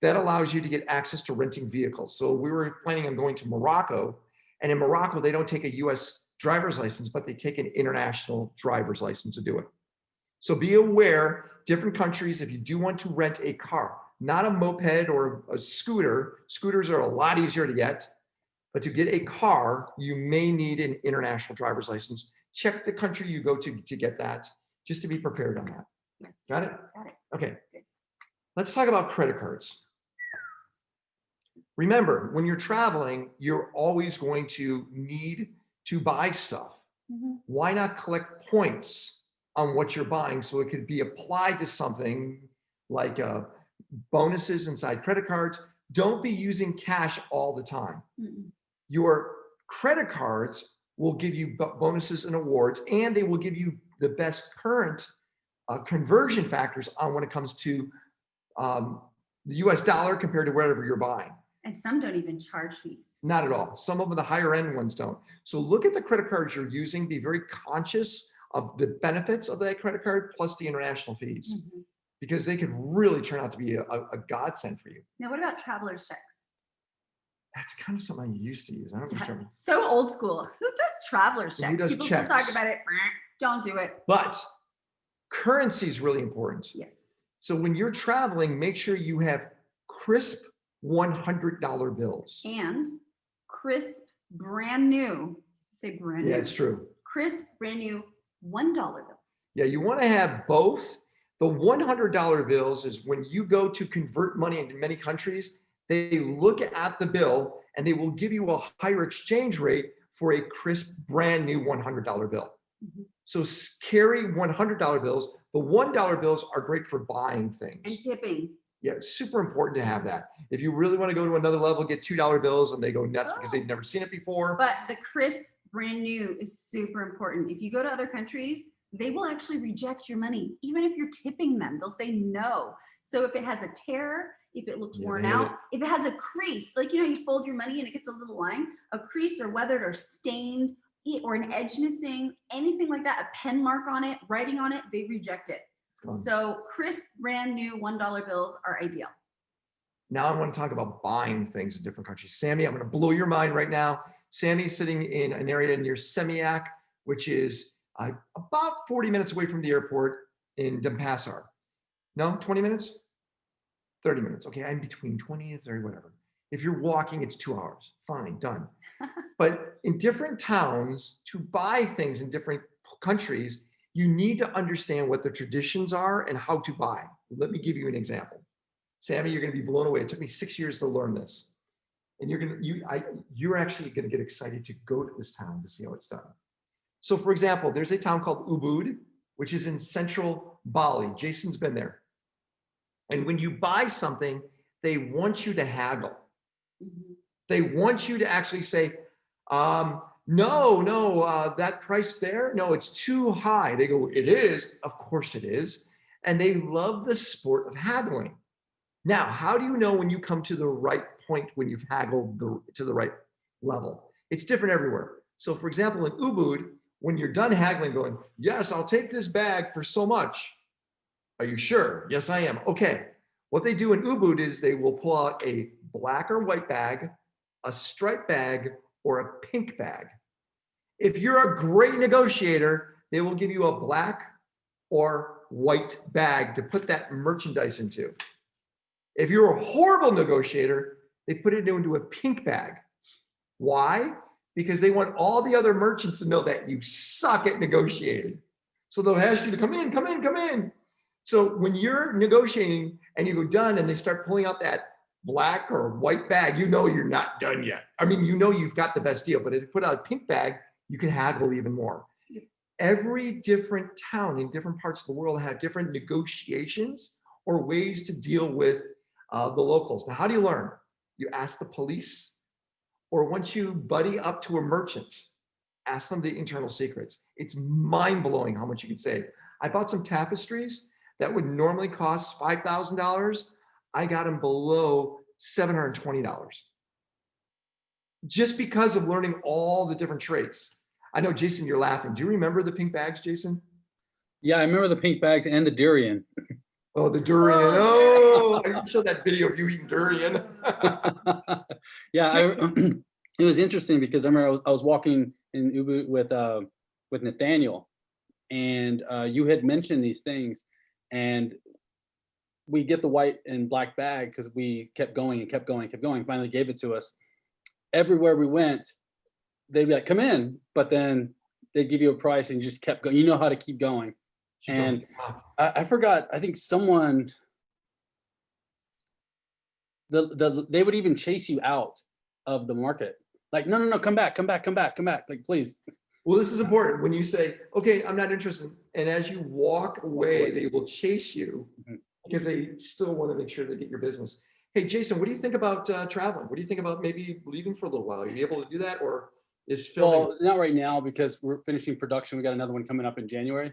Speaker 1: That allows you to get access to renting vehicles. So we were planning on going to Morocco, and in Morocco, they don't take a US driver's license, but they take an international driver's license to do it. So be aware, different countries, if you do want to rent a car, not a moped or a scooter, scooters are a lot easier to get, but to get a car, you may need an international driver's license. Check the country you go to get that, just to be prepared on that.
Speaker 2: Yes.
Speaker 1: Got it?
Speaker 2: Got it.
Speaker 1: Okay.
Speaker 2: Good.
Speaker 1: Let's talk about credit cards. Remember, when you're traveling, you're always going to need to buy stuff.
Speaker 2: Mhm.
Speaker 1: Why not collect points on what you're buying so it could be applied to something like bonuses inside credit cards? Don't be using cash all the time.
Speaker 2: Mm-mm.
Speaker 1: Your credit cards will give you bonuses and awards, and they will give you the best current conversion factors on when it comes to the US dollar compared to wherever you're buying.
Speaker 2: And some don't even charge fees.
Speaker 1: Not at all. Some of them, the higher end ones don't. So look at the credit cards you're using. Be very conscious of the benefits of that credit card plus the international fees,
Speaker 2: Mhm.
Speaker 1: because they could really turn out to be a godsend for you.
Speaker 2: Now, what about traveler's checks?
Speaker 1: That's kind of something I used to use. I don't know.
Speaker 2: Yeah, so old school. Who does traveler's
Speaker 1: Who
Speaker 2: checks?
Speaker 1: does
Speaker 2: People still talk
Speaker 1: checks?
Speaker 2: about it. Don't do it.
Speaker 1: But currency is really important.
Speaker 2: Yes.
Speaker 1: So when you're traveling, make sure you have crisp $100 bills.
Speaker 2: And crisp, brand new. Say brand new.
Speaker 1: Yeah, it's true.
Speaker 2: Crisp, brand new $1 bills.
Speaker 1: Yeah, you want to have both. The $100 bills is when you go to convert money into many countries, they look at the bill and they will give you a higher exchange rate for a crisp, brand new $100 bill.
Speaker 2: Mhm.
Speaker 1: So carry $100 bills. The $1 bills are great for buying
Speaker 2: And
Speaker 1: things.
Speaker 2: tipping.
Speaker 1: Yeah, it's super important to have that. If you really want to go to another level, get $2 bills and they go nuts because they've never seen it before.
Speaker 2: But the crisp, brand new is super important. If you go to other countries, they will actually reject your money. Even if you're tipping them, they'll say no. So if it has a tear, if it looks worn
Speaker 1: they hate
Speaker 2: out, if it has a crease, like, you know, you fold your money and it gets a little line, a crease or weathered or stained or an edge missing, anything like that, a pen mark on it, writing on it, they reject it. So crisp, brand new $1 bills are ideal.
Speaker 1: Now I want to talk about buying things in different countries. Sammy, I'm going to blow your mind right now. Sammy's sitting in an area near Seminyak, which is about 40 minutes away from the airport in Denpasar. No, 20 minutes? 30 minutes. Okay, I'm between 20 and 30, whatever. If you're walking, it's 2 hours. Fine, done. But in different towns, to buy things in different countries, you need to understand what the traditions are and how to buy. Let me give you an example. Sammy, you're going to be blown away. It took me 6 years to learn this. And you're actually going to get excited to go to this town to see how it's done. So for example, there's a town called Ubud, which is in central Bali. Jason's been there. And when you buy something, they want you to haggle.
Speaker 2: Mhm.
Speaker 1: They want you to actually say, no, that price there, no, it's too high. They go, it is. Of course it is. And they love the sport of haggling. Now, how do you know when you come to the right point when you've haggled to the right level? It's different everywhere. So for example, in Ubud, when you're done haggling, going, yes, I'll take this bag for so much. Are you sure? Yes, I am. Okay. What they do in Ubud is they will pull out a black or white bag, a striped bag, or a pink bag. If you're a great negotiator, they will give you a black or white bag to put that merchandise into. If you're a horrible negotiator, they put it into a pink bag. Why? Because they want all the other merchants to know that you suck at negotiating. So they'll ask you to come in, come in, come in. So when you're negotiating and you go done and they start pulling out that black or white bag, you know you're not done yet. I mean, you know you've got the best deal, but if you put out a pink bag, you can haggle even more. Every different town in different parts of the world have different negotiations or ways to deal with the locals. Now, how do you learn? You ask the police, or once you buddy up to a merchant, ask them the internal secrets. It's mind-blowing how much you can save. I bought some tapestries that would normally cost $5,000. I got them below $720 just because of learning all the different trades. I know, Jason, you're laughing. Do you remember the pink bags, Jason?
Speaker 4: Yeah, I remember the pink bags and the durian.
Speaker 1: Oh, the durian. Oh, I didn't show that video of you eating durian.
Speaker 4: Yeah, it was interesting because I remember I was walking in Ubu with Nathaniel, and you had mentioned these things, and we get the white and black bag because we kept going and kept going and kept going. Finally gave it to us. Everywhere we went, they'd be like, "Come in," but then they'd give you a price and you just kept going. You know how to keep going. And I forgot, I think someone, they would even chase you out of the market. Like, no, come back, like, please.
Speaker 1: Well, this is important. When you say, okay, I'm not interested, and as you walk away, they will chase you because they still want to make sure they get your business. Hey, Jason, what do you think about traveling? What do you think about maybe leaving for a little while? Are you able to do that, or is filming?
Speaker 4: Well, not right now because we're finishing production. We got another one coming up in January.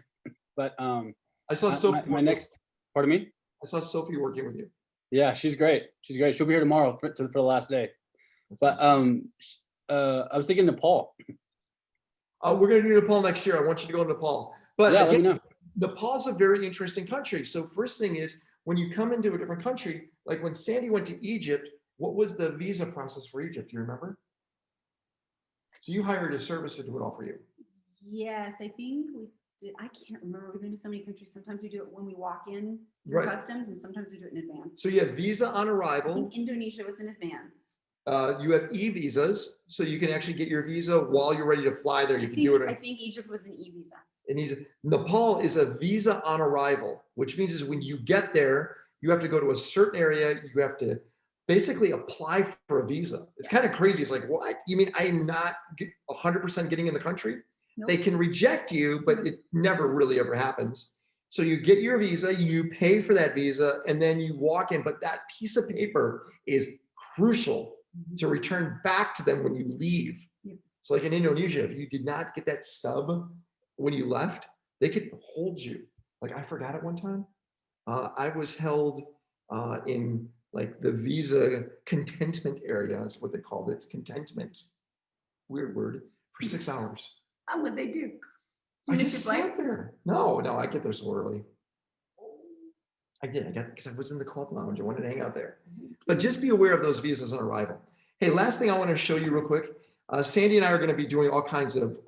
Speaker 4: But
Speaker 1: I saw Sophie.
Speaker 4: my next, pardon me?
Speaker 1: I saw Sophie working with you.
Speaker 4: Yeah, she's great. She's great. She'll be here tomorrow for the last day.
Speaker 1: That's
Speaker 4: But
Speaker 1: awesome.
Speaker 4: I was thinking Nepal.
Speaker 1: We're going to do Nepal next year. I want you to go to Nepal. But
Speaker 4: Yeah,
Speaker 1: again,
Speaker 4: let me know.
Speaker 1: Nepal's a very interesting country. So first thing is, when you come into a different country, like when Sandy went to Egypt, what was the visa process for Egypt? Do you remember? So you hired a service to do it all for you.
Speaker 2: Yes, I think we did. I can't remember. We've been to so many countries. Sometimes we do it when we walk in through
Speaker 1: Right.
Speaker 2: customs, and sometimes we do it in advance.
Speaker 1: So you have visa on
Speaker 2: I
Speaker 1: arrival.
Speaker 2: think Indonesia was in advance.
Speaker 1: You have e-visas, so you can actually get your visa while you're ready to fly there. You can do
Speaker 2: I
Speaker 1: it.
Speaker 2: think Egypt was an e-visa.
Speaker 1: And Nepal is a visa on arrival, which means is when you get there, you have to go to a certain area. You have to basically apply for a visa. It's kind of crazy. It's like, what? You mean I'm not 100% getting in the country?
Speaker 2: Nope.
Speaker 1: They can reject you, but it never really ever happens. So you get your visa, you pay for that visa, and then you walk in. But that piece of paper is crucial to return back to them when you leave.
Speaker 2: Yep.
Speaker 1: So like in Indonesia, if you did not get that stub when you left, they could hold you. Like I forgot it one time. I was held in like the visa contentment area is what they called it. Contentment, weird word, for 6 hours.
Speaker 2: How would they do?
Speaker 1: I
Speaker 2: You
Speaker 1: just
Speaker 2: missed your flight?
Speaker 1: sat there. No, I get there so early. I got because I was in the club lounge. I wanted to hang out there. But just be aware of those visas on arrival. Hey, last thing I want to show you real quick. Sandy and I are going to be doing all kinds of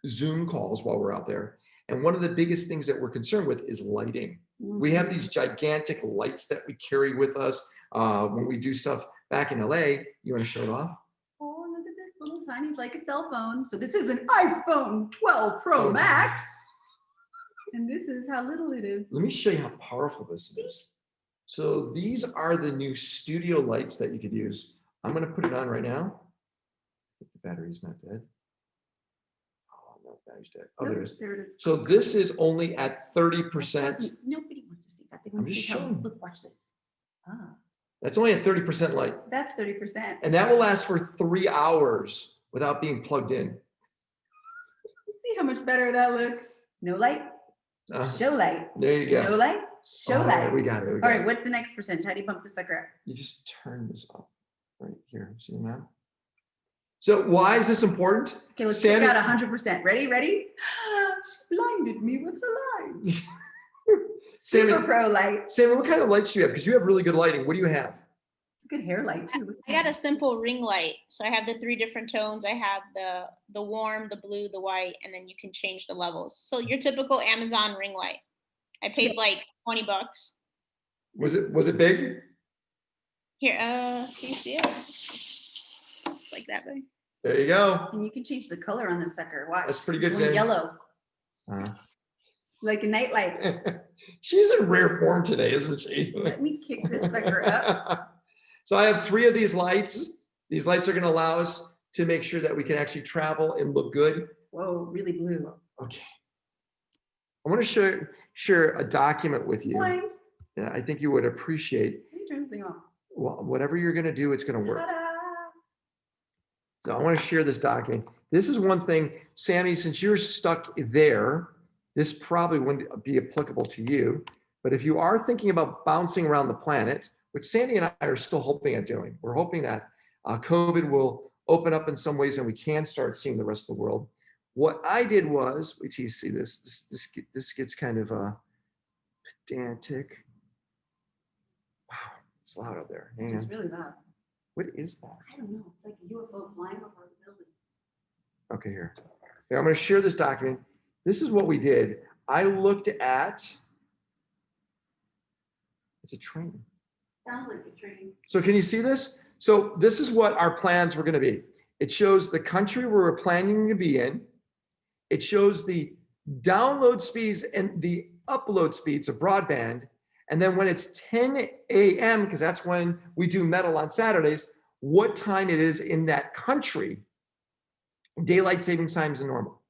Speaker 1: Zoom calls while we're out there. And one of the biggest things that we're concerned with is lighting. We have these gigantic lights that we carry with us when we do stuff back in LA. You want to show it off?
Speaker 2: Oh, look at this little tiny, it's like a cell phone. So this is an iPhone 12 Pro
Speaker 1: Oh.
Speaker 2: Max. And this is how little it is.
Speaker 1: Let me show you how powerful this is. So these are the new studio lights that you could use. I'm going to put it on right now. If the battery's not dead. Oh, no, the battery's dead. Oh, there it is.
Speaker 2: There it is.
Speaker 1: So this is only at
Speaker 2: That
Speaker 1: 30%.
Speaker 2: nobody wants to see that. They
Speaker 1: I'm
Speaker 2: want to
Speaker 1: just
Speaker 2: see how,
Speaker 1: showing.
Speaker 2: look, watch this. Ah,
Speaker 1: That's only at 30% light.
Speaker 2: that's 30%.
Speaker 1: And that will last for 3 hours without being plugged in.
Speaker 2: See how much better that looks? No light,
Speaker 1: Uh,
Speaker 2: show light.
Speaker 1: there you
Speaker 2: No
Speaker 1: go.
Speaker 2: light, show
Speaker 1: All
Speaker 2: light.
Speaker 1: right, we got it. We
Speaker 2: All
Speaker 1: got
Speaker 2: right,
Speaker 1: it.
Speaker 2: what's the next percentage? How do you bump the sucker up?
Speaker 1: You just turn this up right here. See now? So why is this important?
Speaker 2: Okay, let's
Speaker 1: Sammy-
Speaker 2: check out 100%. Ready? She blinded me with the light.
Speaker 1: Sammy,
Speaker 2: Super Pro light.
Speaker 1: Sammy, what kind of lights do you have? Because you have really good lighting. What do you have?
Speaker 2: Good hair light too.
Speaker 3: I got a simple ring light. So I have the 3 different tones. I have the warm, the blue, the white, and then you can change the levels. So your typical Amazon ring light. I paid like $20.
Speaker 1: Was it big?
Speaker 3: Here, can you see it? It's like that way.
Speaker 1: There you go.
Speaker 2: And you can change the color on the sucker. Watch.
Speaker 1: That's pretty good,
Speaker 2: Going
Speaker 1: Sammy.
Speaker 2: yellow,
Speaker 1: Uh,
Speaker 2: like a night light.
Speaker 1: she's in rare form today, isn't she?
Speaker 2: Let me kick this sucker up.
Speaker 1: So I have 3 of these lights.
Speaker 2: Oops.
Speaker 1: These lights are going to allow us to make sure that we can actually travel and look good.
Speaker 2: Whoa, really blue.
Speaker 1: Okay. I want to share a document with you.
Speaker 2: Blind.
Speaker 1: Yeah, I think you would appreciate
Speaker 2: Let me turn this thing off.
Speaker 1: whatever you're going to do, it's going to work.
Speaker 2: Ta-da!
Speaker 1: So I want to share this document. This is one thing, Sammy, since you're stuck there, this probably wouldn't be applicable to you. But if you are thinking about bouncing around the planet, which Sandy and I are still hoping at doing, we're hoping that COVID will open up in some ways and we can start seeing the rest of the world. What I did was, wait till you see this. This gets kind of pedantic. Wow, it's loud out there. Hang
Speaker 2: It's
Speaker 1: on.
Speaker 2: really loud.
Speaker 1: What is that?
Speaker 2: I don't know. It's like a UFO flying over the building.
Speaker 1: Okay, here. I'm going to share this document. This is what we did. I looked at, it's a train.
Speaker 2: Sounds like a train.
Speaker 1: So can you see this? So this is what our plans were going to be. It shows the country we're planning to be in. It shows the download speeds and the upload speeds of broadband. And then when it's 10 a.m., because that's when we do metal on Saturdays, what time it is in that country, daylight savings times and normal.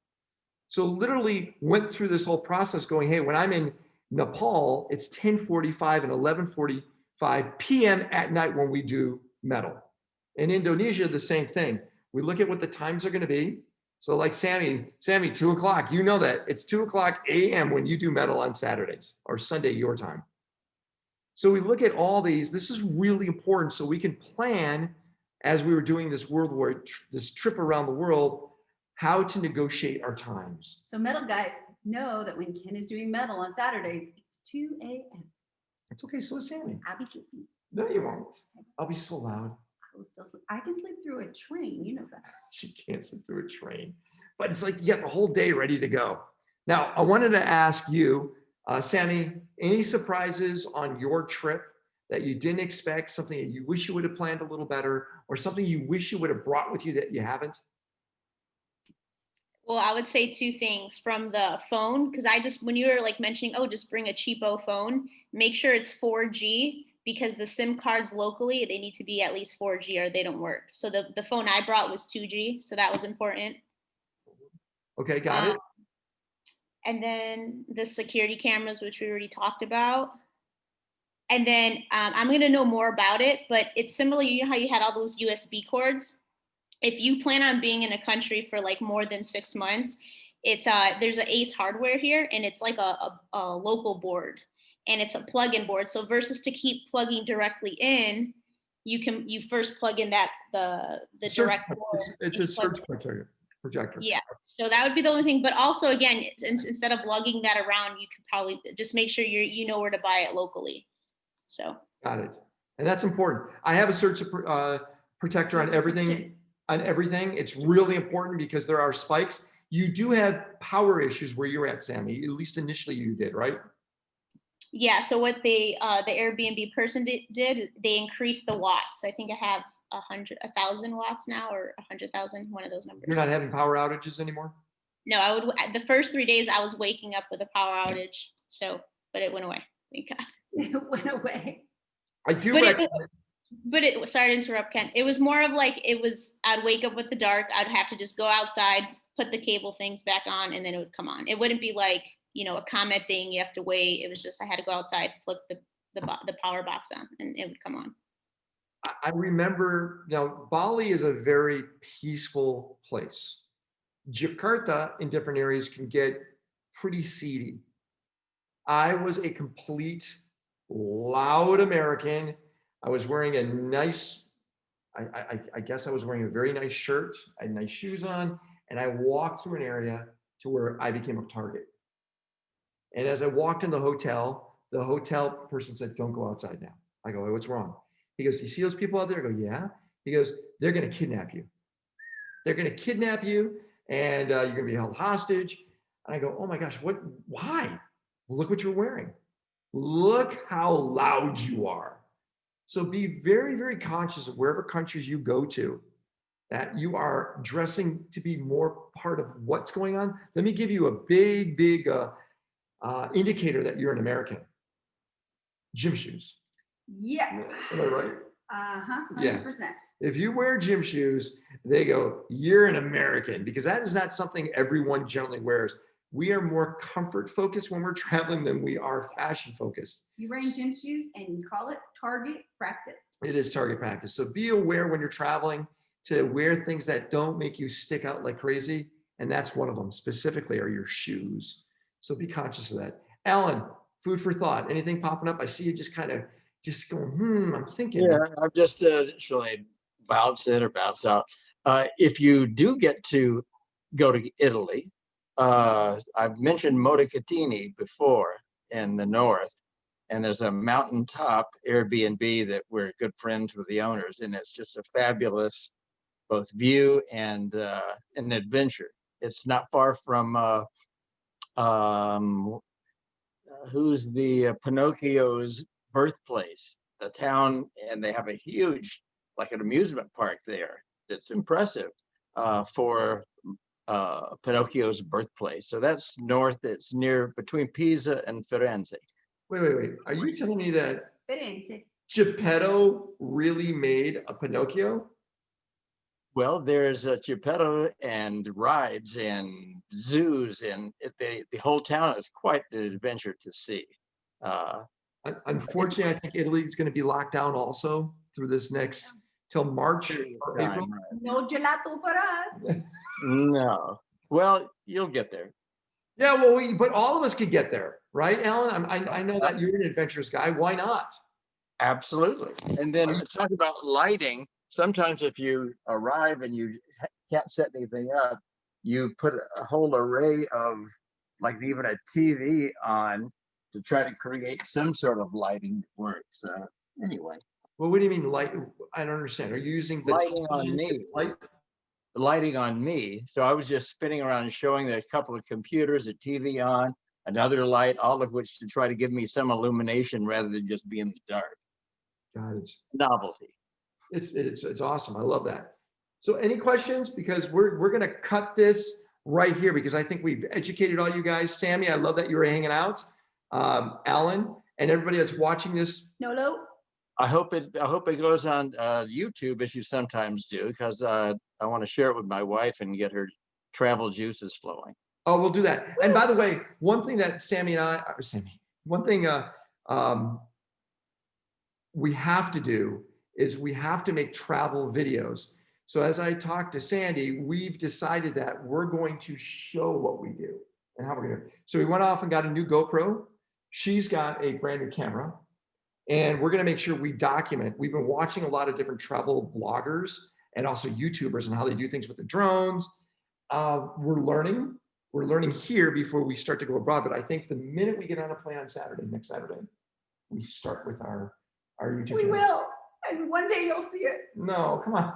Speaker 1: So literally went through this whole process going, hey, when I'm in Nepal, it's 10:45 and 11:45 p.m. at night when we do metal. In Indonesia, the same thing. We look at what the times are going to be. So like Sammy, 2 o'clock, you know that it's 2 o'clock a.m. when you do metal on Saturdays or Sunday, your time. So we look at all these. This is really important so we can plan as we were doing this this trip around the world, how to negotiate our times.
Speaker 2: So metal guys know that when Ken is doing metal on Saturdays, it's 2 a.m.
Speaker 1: It's okay, so is Sammy.
Speaker 2: I'll be sleeping.
Speaker 1: No, you won't. I'll be so loud.
Speaker 2: I will still sleep. I can sleep through a train. You know that.
Speaker 1: She can't sit through a train. But it's like you got the whole day ready to go. Now, I wanted to ask you, Sammy, any surprises on your trip that you didn't expect, something that you wish you would have planned a little better, or something you wish you would have brought with you that you haven't?
Speaker 3: Well, I would say two things from the phone, because when you were like mentioning, oh, just bring a cheapo phone, make sure it's 4G, because the SIM cards locally, they need to be at least 4G or they don't work. So the phone I brought was 2G, so that was important.
Speaker 1: Okay, got it.
Speaker 3: And then the security cameras, which we already talked about. And then I'm going to know more about it, but it's similar. You know how you had all those USB cords? If you plan on being in a country for like more than 6 months, it's there's an Ace Hardware here, and it's like a local board, and it's a plug-in board. So versus to keep plugging directly in, you first plug in the direct board.
Speaker 1: It's a search projector.
Speaker 3: Yeah, so that would be the only thing. But also, again, instead of lugging that around, you could probably just make sure you know where to buy it locally. So
Speaker 1: got it, and that's important. I have a search protector on everything. It's really important because there are spikes. You do have power issues where you're at, Sammy. At least initially you did, right?
Speaker 3: yeah. So what the Airbnb person did, they increased the watts. I think I have 1,000 watts now, or 100,000, one of those numbers.
Speaker 1: You're not having power outages anymore?
Speaker 3: No, the first 3 days I was waking up with a power outage. So, but it went away. Thank God.
Speaker 2: It went away.
Speaker 1: I do.
Speaker 3: Sorry to interrupt, Ken. It was more of like, I'd wake up with the dark. I'd have to just go outside, put the cable things back on, and then it would come on. It wouldn't be like, a comment thing. You have to wait. It was just, I had to go outside, flip the power box on, and it would come on.
Speaker 1: I remember, Bali is a very peaceful place. Jakarta in different areas can get pretty seedy. I was a complete loud American. I was wearing a nice, I guess I was wearing a very nice shirt. I had nice shoes on, and I walked through an area to where I became a target. And as I walked in the hotel person said, "Don't go outside now." I go, "Hey, what's wrong?" He goes, "You see those people out there?" I go, "Yeah." He goes, "They're going to kidnap you. They're going to kidnap you, and you're going to be held hostage." And I go, "Oh my gosh, what? Why? Well, look what you're wearing. Look how loud you are." So be very, very conscious of wherever countries you go to, that you are dressing to be more part of what's going on. Let me give you a big indicator that you're an American. Gym shoes.
Speaker 2: Yeah.
Speaker 1: Am I right?
Speaker 2: 100%.
Speaker 1: Yeah. If you wear gym shoes, they go, "You're an American," because that is not something everyone generally wears. We are more comfort focused when we're traveling than we are fashion focused.
Speaker 2: You're wearing gym shoes and you call it target practice.
Speaker 1: It is target practice. So be aware when you're traveling to wear things that don't make you stick out like crazy. And that's one of them specifically are your shoes. So be conscious of that. Alan, food for thought. Anything popping up? I see you just kind of just going, I'm thinking.
Speaker 5: Yeah, I'm just actually bounce in or bounce out. If you do get to go to Italy, I've mentioned Montecatini before in the north, and there's a mountaintop Airbnb that we're good friends with the owners, and it's just a fabulous both view and an adventure. It's not far from who's the Pinocchio's birthplace, the town, and they have a huge, like an amusement park there that's impressive for Pinocchio's birthplace. So that's north, it's near between Pisa and Firenze.
Speaker 1: Wait. Are you telling me that
Speaker 2: Firenze.
Speaker 1: Geppetto really made a Pinocchio?
Speaker 5: Well, there's a Geppetto and rides and zoos, and the whole town is quite an adventure to see.
Speaker 1: Unfortunately, I think Italy is going to be locked down also through this next till March or April.
Speaker 5: Time, right.
Speaker 2: No gelato for us.
Speaker 5: No. Well, you'll get there.
Speaker 1: Yeah, well, but all of us could get there, right, Alan? I know that you're an adventurous guy. Why not?
Speaker 5: Absolutely. And then let's talk about lighting. Sometimes if you arrive and you can't set anything up, you put a whole array of like even a TV on to try to create some sort of lighting that works. Anyway.
Speaker 1: Well, what do you mean light? I don't understand. Are you using the
Speaker 5: Lighting on
Speaker 1: television
Speaker 5: me.
Speaker 1: as light?
Speaker 5: Lighting on me. So I was just spinning around and showing a couple of computers, a TV on, another light, all of which to try to give me some illumination rather than just be in the dark.
Speaker 1: God, it's
Speaker 5: Novelty.
Speaker 1: It's awesome. I love that. So any questions? Because we're gonna cut this right here because I think we've educated all you guys. Sammy, I love that you were hanging out. Alan and everybody that's watching this.
Speaker 2: Nolo.
Speaker 5: I hope it goes on YouTube as you sometimes do, because I want to share it with my wife and get her travel juices flowing.
Speaker 1: Oh, we'll do that. And by the way, one thing that we have to do is we have to make travel videos. So as I talked to Sandy, we've decided that we're going to show what we do and how we're gonna. So we went off and got a new GoPro. She's got a brand new camera. And we're gonna make sure we document. We've been watching a lot of different travel bloggers and also YouTubers and how they do things with the drones. We're learning here before we start to go abroad. But I think the minute we get on a plane on Saturday, next Saturday, we start with our YouTube
Speaker 2: We
Speaker 1: channel.
Speaker 2: will. And one day you'll see it.
Speaker 1: No, come on.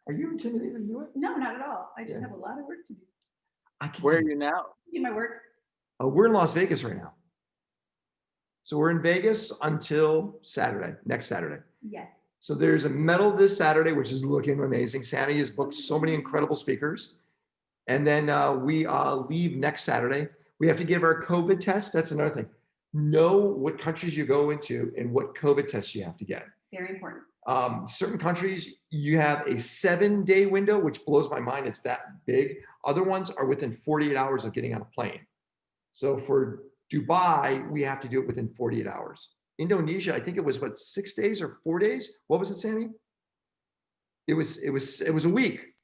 Speaker 1: Are you intimidated to do it?
Speaker 2: No, not at all. I just
Speaker 1: Yeah.
Speaker 2: have a lot of work to do.
Speaker 1: I can
Speaker 5: Where are
Speaker 1: do it.
Speaker 5: you now?
Speaker 2: Do my work.
Speaker 1: We're in Las Vegas right now. So we're in Vegas until Saturday, next Saturday.
Speaker 2: Yes.
Speaker 1: So there's a medal this Saturday, which is looking amazing. Sammy has booked so many incredible speakers. And then we leave next Saturday. We have to give our COVID test. That's another thing. Know what countries you go into and what COVID tests you have to get.
Speaker 2: Very important.
Speaker 1: Certain countries, you have a 7-day window, which blows my mind. It's that big. Other ones are within 48 hours of getting on a plane. So for Dubai, we have to do it within 48 hours. Indonesia, I think it was what, 6 days or 4 days? What was it, Sammy? It was a week.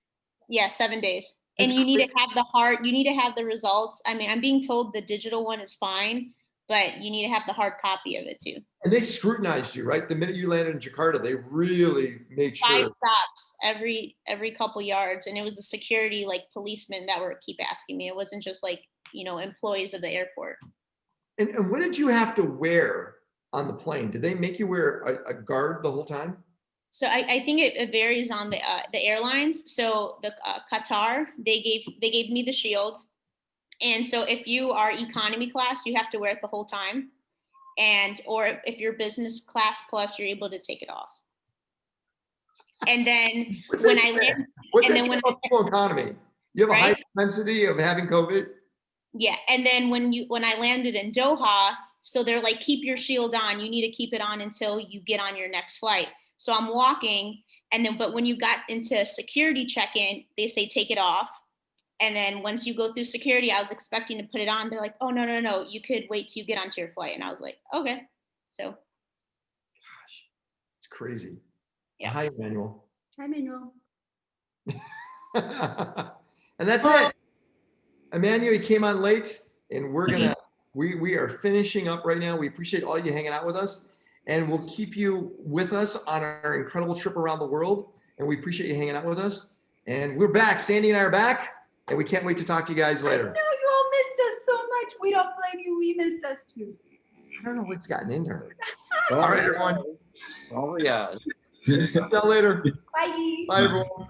Speaker 3: Yeah, 7 days. And
Speaker 1: That's
Speaker 3: you need to
Speaker 1: crazy.
Speaker 3: have you need to have the results. I mean, I'm being told the digital one is fine, but you need to have the hard copy of it too.
Speaker 1: And they scrutinized you, right? The minute you landed in Jakarta, they really made sure.
Speaker 3: 5 stops every couple yards. And it was the security like policemen that were keep asking me. It wasn't just like, employees of the airport.
Speaker 1: And what did you have to wear on the plane? Did they make you wear a guard the whole time?
Speaker 3: So I think it varies on the airlines. So the Qatar, they gave me the shield. And so if you are economy class, you have to wear it the whole time. Or if you're business class plus, you're able to take it off. And then
Speaker 1: What's
Speaker 3: when
Speaker 1: that
Speaker 3: I
Speaker 1: say?
Speaker 3: landed,
Speaker 1: What's
Speaker 3: and
Speaker 1: that
Speaker 3: then
Speaker 1: say
Speaker 3: when
Speaker 1: about full economy? You have a high
Speaker 3: Right?
Speaker 1: propensity of having COVID?
Speaker 3: yeah, and then when I landed in Doha, so they're like, keep your shield on. You need to keep it on until you get on your next flight. So I'm walking, but when you got into security check-in, they say take it off. And then once you go through security, I was expecting to put it on. They're like, oh, no, no, no, you could wait till you get onto your flight. And I was like, okay. So,
Speaker 1: Gosh, it's crazy.
Speaker 3: Yeah.
Speaker 1: Hi, Emmanuel.
Speaker 2: Hi, Manuel.
Speaker 1: And that's it. Emmanuel, he came on late, and we're gonna we are finishing up right now. We appreciate all you hanging out with us, and we'll keep you with us on our incredible trip around the world. And we appreciate you hanging out with us. And we're back. Sandy and I are back, and we can't wait to talk to you guys
Speaker 2: No,
Speaker 1: later.
Speaker 2: you all missed us so much. We don't blame you. We missed us too.
Speaker 1: I don't know what's gotten into her.
Speaker 5: All
Speaker 1: All right, everyone.
Speaker 5: Oh, yeah.
Speaker 1: See you later.
Speaker 2: Bye.
Speaker 1: Bye, everyone.